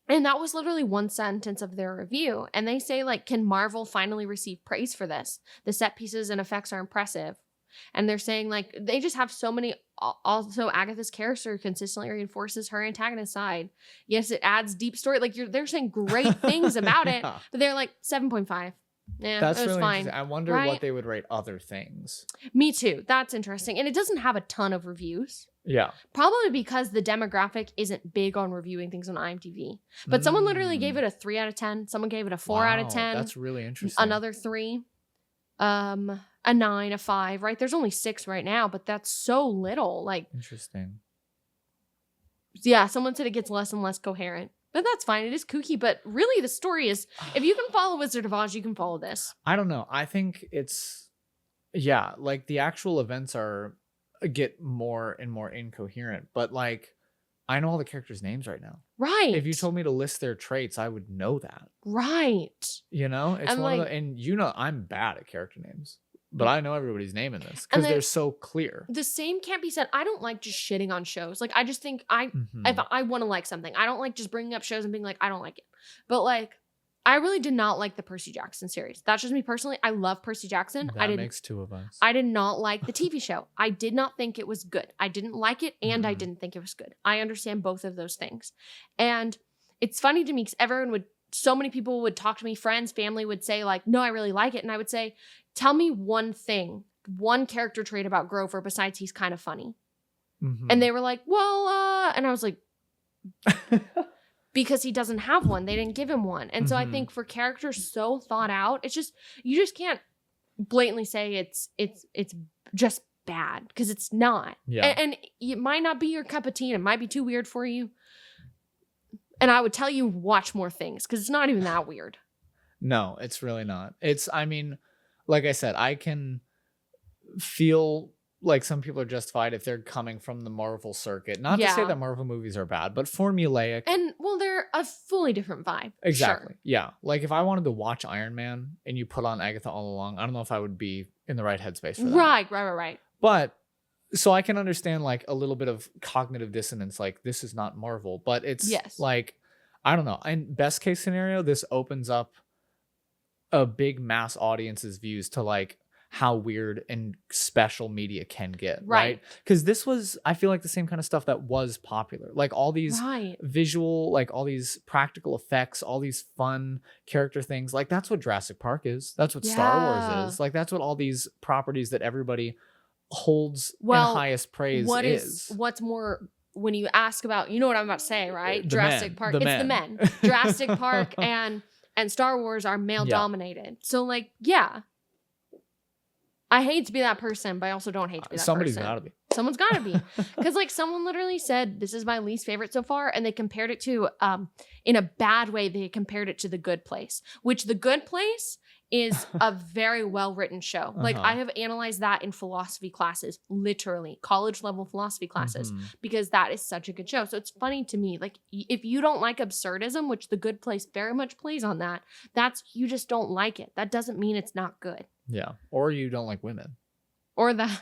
Speaker 2: that was literally one sentence of their review. And they say, like, can Marvel finally receive praise for this? The set pieces and effects are impressive. And they're saying, like, they just have so many. Also, Agatha's character consistently reinforces her antagonist side. Yes, it adds deep story. Like, they're saying great things about it. But they're like 7.5. Yeah,
Speaker 1: that's
Speaker 2: it was
Speaker 1: really
Speaker 2: fine.
Speaker 1: Interesting. I wonder what they would rate other things.
Speaker 2: Me too. That's interesting. And it doesn't have a ton of reviews.
Speaker 1: Yeah.
Speaker 2: Probably because the demographic isn't big on reviewing things on IMDb. But someone literally gave it a 3 out of 10. Someone gave it a 4 out of 10.
Speaker 1: That's really interesting.
Speaker 2: Another 3. A 9, a 5, right? There's only 6 right now, but that's so little. Like,
Speaker 1: interesting.
Speaker 2: Yeah, someone said it gets less and less coherent. But that's fine. It is kooky. But really, the story is, if you can follow Wizard of Oz, you can follow this.
Speaker 1: I don't know. I think it's, like the actual events get more and more incoherent. But like, I know all the characters' names right now.
Speaker 2: Right.
Speaker 1: If you told me to list their traits, I would know that.
Speaker 2: Right.
Speaker 1: You know? It's one of the, and you know, I'm bad at character names. But I know everybody's name in this because they're so clear.
Speaker 2: The same can't be said. I don't like just shitting on shows. Like, I just think if I want to like something, I don't like just bringing up shows and being like, I don't like it. But like, I really did not like the Percy Jackson series. That's just me personally. I love Percy Jackson.
Speaker 1: That makes 2 of us.
Speaker 2: I did not like the TV show. I did not think it was good. I didn't like it and I didn't think it was good. I understand both of those things. And it's funny to me because everyone would so many people would talk to me, friends, family would say like, no, I really like it. And I would say, tell me one thing, one character trait about Grover besides he's kind of funny.
Speaker 1: Mm-hmm.
Speaker 2: And they were like, well, and I was like, because he doesn't have one. They didn't give him one. And so I think for characters so thought out, it's just, you just can't blatantly say it's just bad, because it's not.
Speaker 1: Yeah.
Speaker 2: And it might not be your cup of tea, and it might be too weird for you. And I would tell you, watch more things, because it's not even that weird.
Speaker 1: No, it's really not. I mean, like I said, I can feel like some people are justified if they're coming from the Marvel circuit. Not to say that Marvel movies are bad, but formulaic.
Speaker 2: And, well, they're a fully different vibe.
Speaker 1: Exactly.
Speaker 2: Sure.
Speaker 1: Yeah. Like if I wanted to watch Iron Man and you put on Agatha All Along, I don't know if I would be in the right headspace for that.
Speaker 2: Right.
Speaker 1: But so I can understand like a little bit of cognitive dissonance. Like this is not Marvel, but it's like, I don't know. In best case scenario, this opens up a big mass audience's views to like how weird and special media can get, right? Because this was, I feel like, the same kind of stuff that was popular. Like all these visual, like all these practical effects, all these fun character things. Like that's what Jurassic Park is. That's what Star Wars is. Like that's what all these properties that everybody holds in highest praise is.
Speaker 2: What's more, when you ask about, you know what I'm about to say, right? Jurassic Park. It's the men. Jurassic Park and Star Wars are male dominated. So like, I hate to be that person, but I also don't hate to be that
Speaker 1: Somebody's
Speaker 2: person.
Speaker 1: gotta be.
Speaker 2: Someone's gotta be. Because like someone literally said, this is my least favorite so far. And they compared it to, in a bad way, they compared it to The Good Place. Which The Good Place is a very well-written show. Like I have analyzed that in philosophy classes, literally college level philosophy classes, because that is such a good show. So it's funny to me, like if you don't like absurdism, which The Good Place very much plays on that, you just don't like it. That doesn't mean it's not good.
Speaker 1: Yeah. Or you don't like women.
Speaker 2: Or that.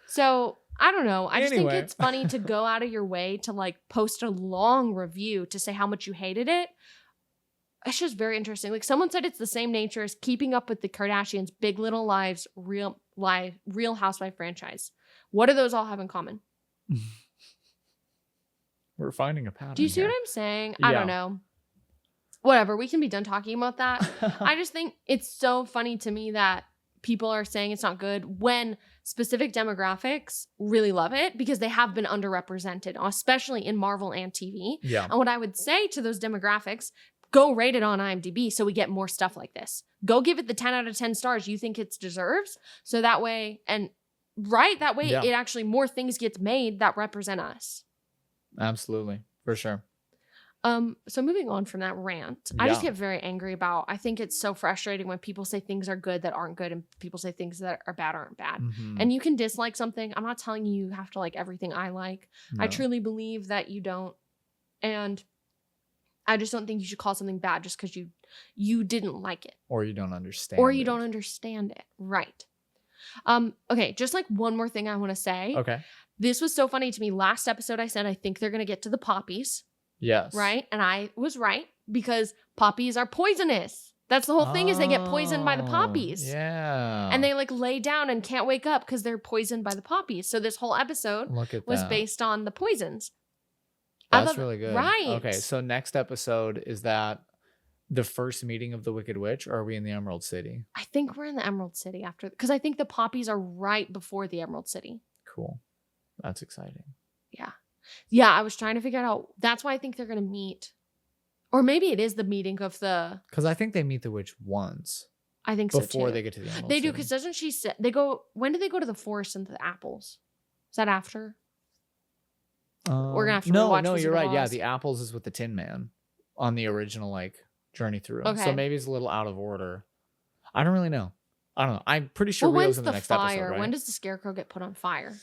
Speaker 2: So I don't know. I just think it's funny to go out of your way to like post a long review to say how much you hated it. It's just very interesting. Like someone said it's the same nature as Keeping Up with the Kardashians, Big Little Lies, Real Housewife franchise. What do those all have in common?
Speaker 1: We're finding a pattern.
Speaker 2: Do you see what I'm saying? I don't know. Whatever. We can be done talking about that. I just think it's so funny to me that people are saying it's not good when specific demographics really love it, because they have been underrepresented, especially in Marvel and TV.
Speaker 1: Yeah.
Speaker 2: And what I would say to those demographics, go rate it on IMDb so we get more stuff like this. Go give it the 10 out of 10 stars you think it deserves. So that way, it actually more things gets made that represent us.
Speaker 1: Absolutely. For sure.
Speaker 2: So moving on from that rant, I just get very angry about, I think it's so frustrating when people say things are good that aren't good and people say things that are bad aren't bad. And you can dislike something. I'm not telling you have to like everything I like. No. I truly believe that you don't. And I just don't think you should call something bad just because you didn't like it.
Speaker 1: Or you don't understand
Speaker 2: don't understand it. Right. Okay, just like one more thing I want to say.
Speaker 1: Okay.
Speaker 2: This was so funny to me. Last episode I said I think they're going to get to the poppies.
Speaker 1: Yes.
Speaker 2: Right? And I was right, because poppies are poisonous. That's the whole thing, is they get poisoned by the poppies.
Speaker 1: Yeah.
Speaker 2: And they like lay down and can't wake up because they're poisoned by the poppies. So this whole episode was based on the poisons.
Speaker 1: That's really good.
Speaker 2: Right.
Speaker 1: Okay, so next episode, is that the first meeting of the Wicked Witch, or are we in the Emerald City?
Speaker 2: I think we're in the Emerald City after, because I think the poppies are right before the Emerald City.
Speaker 1: Cool. That's exciting.
Speaker 2: Yeah. Yeah, I was trying to figure out. That's why I think they're going to meet. Or maybe it is the meeting of the...
Speaker 1: Because I think they meet the witch once.
Speaker 2: I think so, too.
Speaker 1: Before they get to the Emerald
Speaker 2: They
Speaker 1: City.
Speaker 2: do, because doesn't she say... When do they go to the forest and the apples? Is that after? We're going to have to rewatch
Speaker 1: No, you're right.
Speaker 2: Oz.
Speaker 1: Yeah, the apples is with the Tin Man on the original, like, journey through. Okay. So maybe it's a little out of order. I don't really know. I don't know. I'm pretty sure Rio's in the next episode, right?
Speaker 2: When does the Scarecrow get put on fire?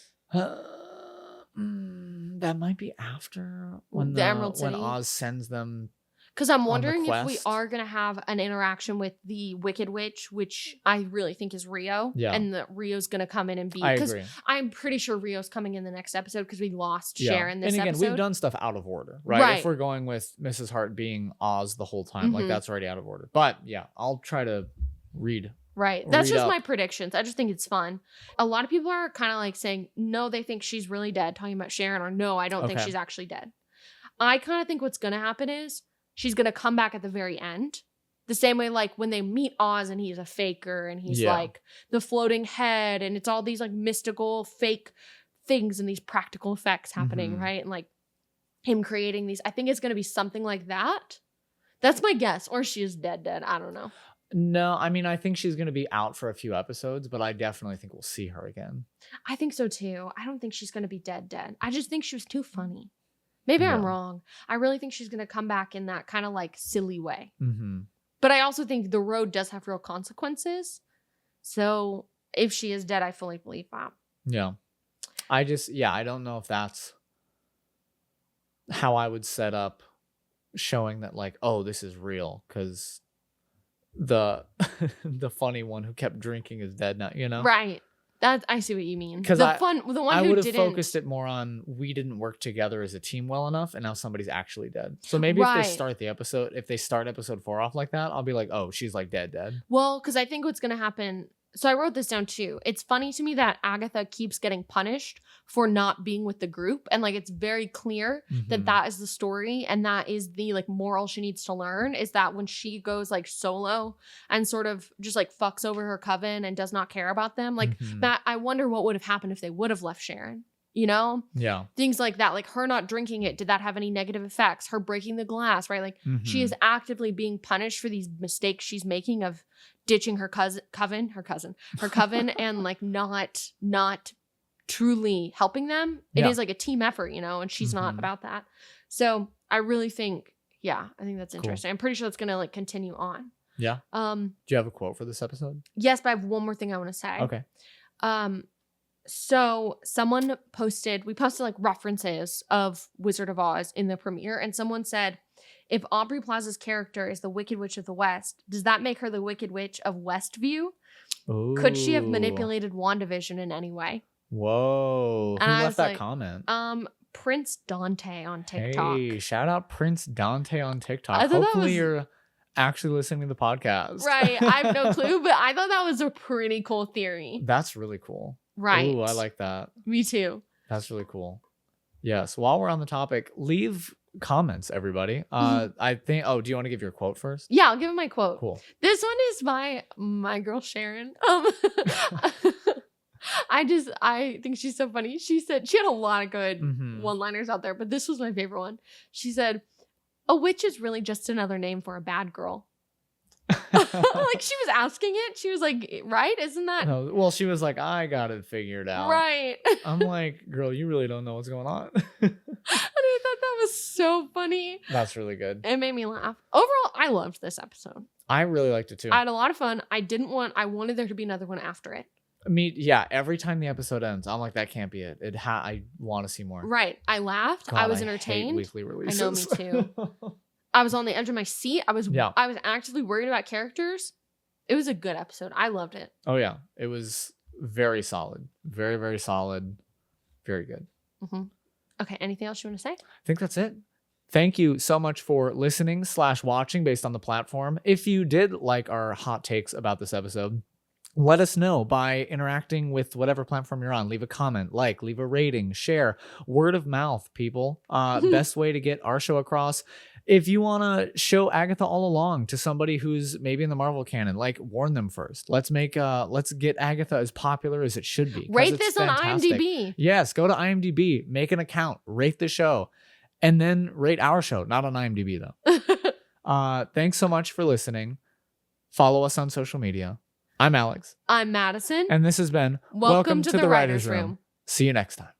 Speaker 1: That might be after when
Speaker 2: the Emerald City.
Speaker 1: When Oz sends them.
Speaker 2: Because I'm wondering if we are going to have an interaction with the Wicked Witch, which I really think is Rio. Yeah. And that Rio's going to come in and be...
Speaker 1: I agree.
Speaker 2: I'm pretty sure Rio's coming in the next episode because we lost Sharon this episode.
Speaker 1: And again, we've done stuff out of order, right? If we're going with Mrs. Hart being Oz the whole time, like that's already out of order. But yeah, I'll try to read...
Speaker 2: Right. That's just my predictions. I just think it's fun. A lot of people are kind of like saying, no, they think she's really dead, talking about Sharon, or no, I don't think she's actually dead. I kind of think what's going to happen is she's going to come back at the very end. The same way, like, when they meet Oz and he's a faker and he's like the floating head and it's all these like mystical fake things and these practical effects happening, right? And like him creating these. I think it's going to be something like that. That's my guess. Or she is dead. I don't know.
Speaker 1: No, I mean, I think she's going to be out for a few episodes, but I definitely think we'll see her again.
Speaker 2: I think so too. I don't think she's going to be dead. I just think she was too funny. Maybe I'm wrong. I really think she's going to come back in that kind of like silly way. But I also think the road does have real consequences. So if she is dead, I fully believe that.
Speaker 1: Yeah. I don't know if that's how I would set up showing that like, oh, this is real, because the funny one who kept drinking is dead now, you know?
Speaker 2: Right. I see what you mean.
Speaker 1: Because
Speaker 2: the one
Speaker 1: I
Speaker 2: who
Speaker 1: would have
Speaker 2: didn't
Speaker 1: focused it more on we didn't work together as a team well enough, and now somebody's actually dead. So maybe if they start episode 4 off like that, I'll be like, oh, she's like dead.
Speaker 2: Well, because I think what's gonna happen. So I wrote this down too. It's funny to me that Agatha keeps getting punished for not being with the group. And like, it's very clear that is the story. And that is the like moral she needs to learn, is that when she goes like solo and sort of just like fucks over her coven and does not care about them, like that, I wonder what would have happened if they would have left Sharon. You know?
Speaker 1: Yeah.
Speaker 2: Things like that. Like her not drinking it. Did that have any negative effects? Her breaking the glass, right? Like she is actively being punished for these mistakes she's making of ditching her coven and like not truly helping them. It is like a team effort, you know, and she's not about that. So I really think, I think that's interesting. Cool. I'm pretty sure that's going to like continue on.
Speaker 1: Yeah. Do you have a quote for this episode?
Speaker 2: Yes, but I have one more thing I want to say.
Speaker 1: Okay.
Speaker 2: So we posted like references of Wizard of Oz in the premiere, and someone said, if Aubrey Plaza's character is the Wicked Witch of the West, does that make her the Wicked Witch of Westview? Ooh. Could she have manipulated WandaVision in any way?
Speaker 1: Whoa.
Speaker 2: And
Speaker 1: who left that comment?
Speaker 2: Prince Dante on TikTok.
Speaker 1: Hey, shout out Prince Dante on TikTok. Hopefully you're actually listening to the podcast.
Speaker 2: Right. I have no clue, but I thought that was a pretty cool theory.
Speaker 1: That's really cool.
Speaker 2: Right.
Speaker 1: Ooh, I like that.
Speaker 2: Me too.
Speaker 1: That's really cool. Yes. While we're on the topic, leave comments, everybody. I think. Oh, do you want to give your quote first?
Speaker 2: Yeah, I'll give it my quote.
Speaker 1: Cool.
Speaker 2: This one is by my girl Sharon. I think she's so funny. She said she had a lot of good one-liners out there, but this was my favorite one. She said, "A witch is really just another name for a bad girl." Like she was asking it. She was like, right? Isn't that?
Speaker 1: No, well, she was like, I got it figured out.
Speaker 2: Right.
Speaker 1: I'm like, girl, you really don't know what's going on.
Speaker 2: And I thought that was so funny.
Speaker 1: That's really good.
Speaker 2: It made me laugh. Overall, I loved this episode.
Speaker 1: I really liked it too.
Speaker 2: I had a lot of fun. I wanted there to be another one after it.
Speaker 1: Every time the episode ends, I'm like, that can't be it. I want to see more.
Speaker 2: Right. I laughed.
Speaker 1: God,
Speaker 2: I was entertained.
Speaker 1: Hate weekly releases.
Speaker 2: I know, me too. I was on the edge of my seat. I was actively worried about characters. It was a good episode. I loved it.
Speaker 1: Oh yeah. It was very solid. Very, very solid. Very good.
Speaker 2: Okay. Anything else you want to say?
Speaker 1: I think that's it. Thank you so much for listening / watching based on the platform. If you did like our hot takes about this episode, let us know by interacting with whatever platform you're on. Leave a comment, leave a rating, share. Word of mouth, people. Best way to get our show across. If you want to show Agatha All Along to somebody who's maybe in the Marvel canon, warn them first. Let's get Agatha as popular as it should be.
Speaker 2: Rate this fantastic. On IMDb.
Speaker 1: Yes, go to IMDb, make an account, rate the show, and then rate our show. Not on IMDb though. Thanks so much for listening. Follow us on social media. I'm Alex.
Speaker 2: I'm Madison.
Speaker 1: And this has been
Speaker 2: Welcome to the Writers' Room.
Speaker 1: See you next time.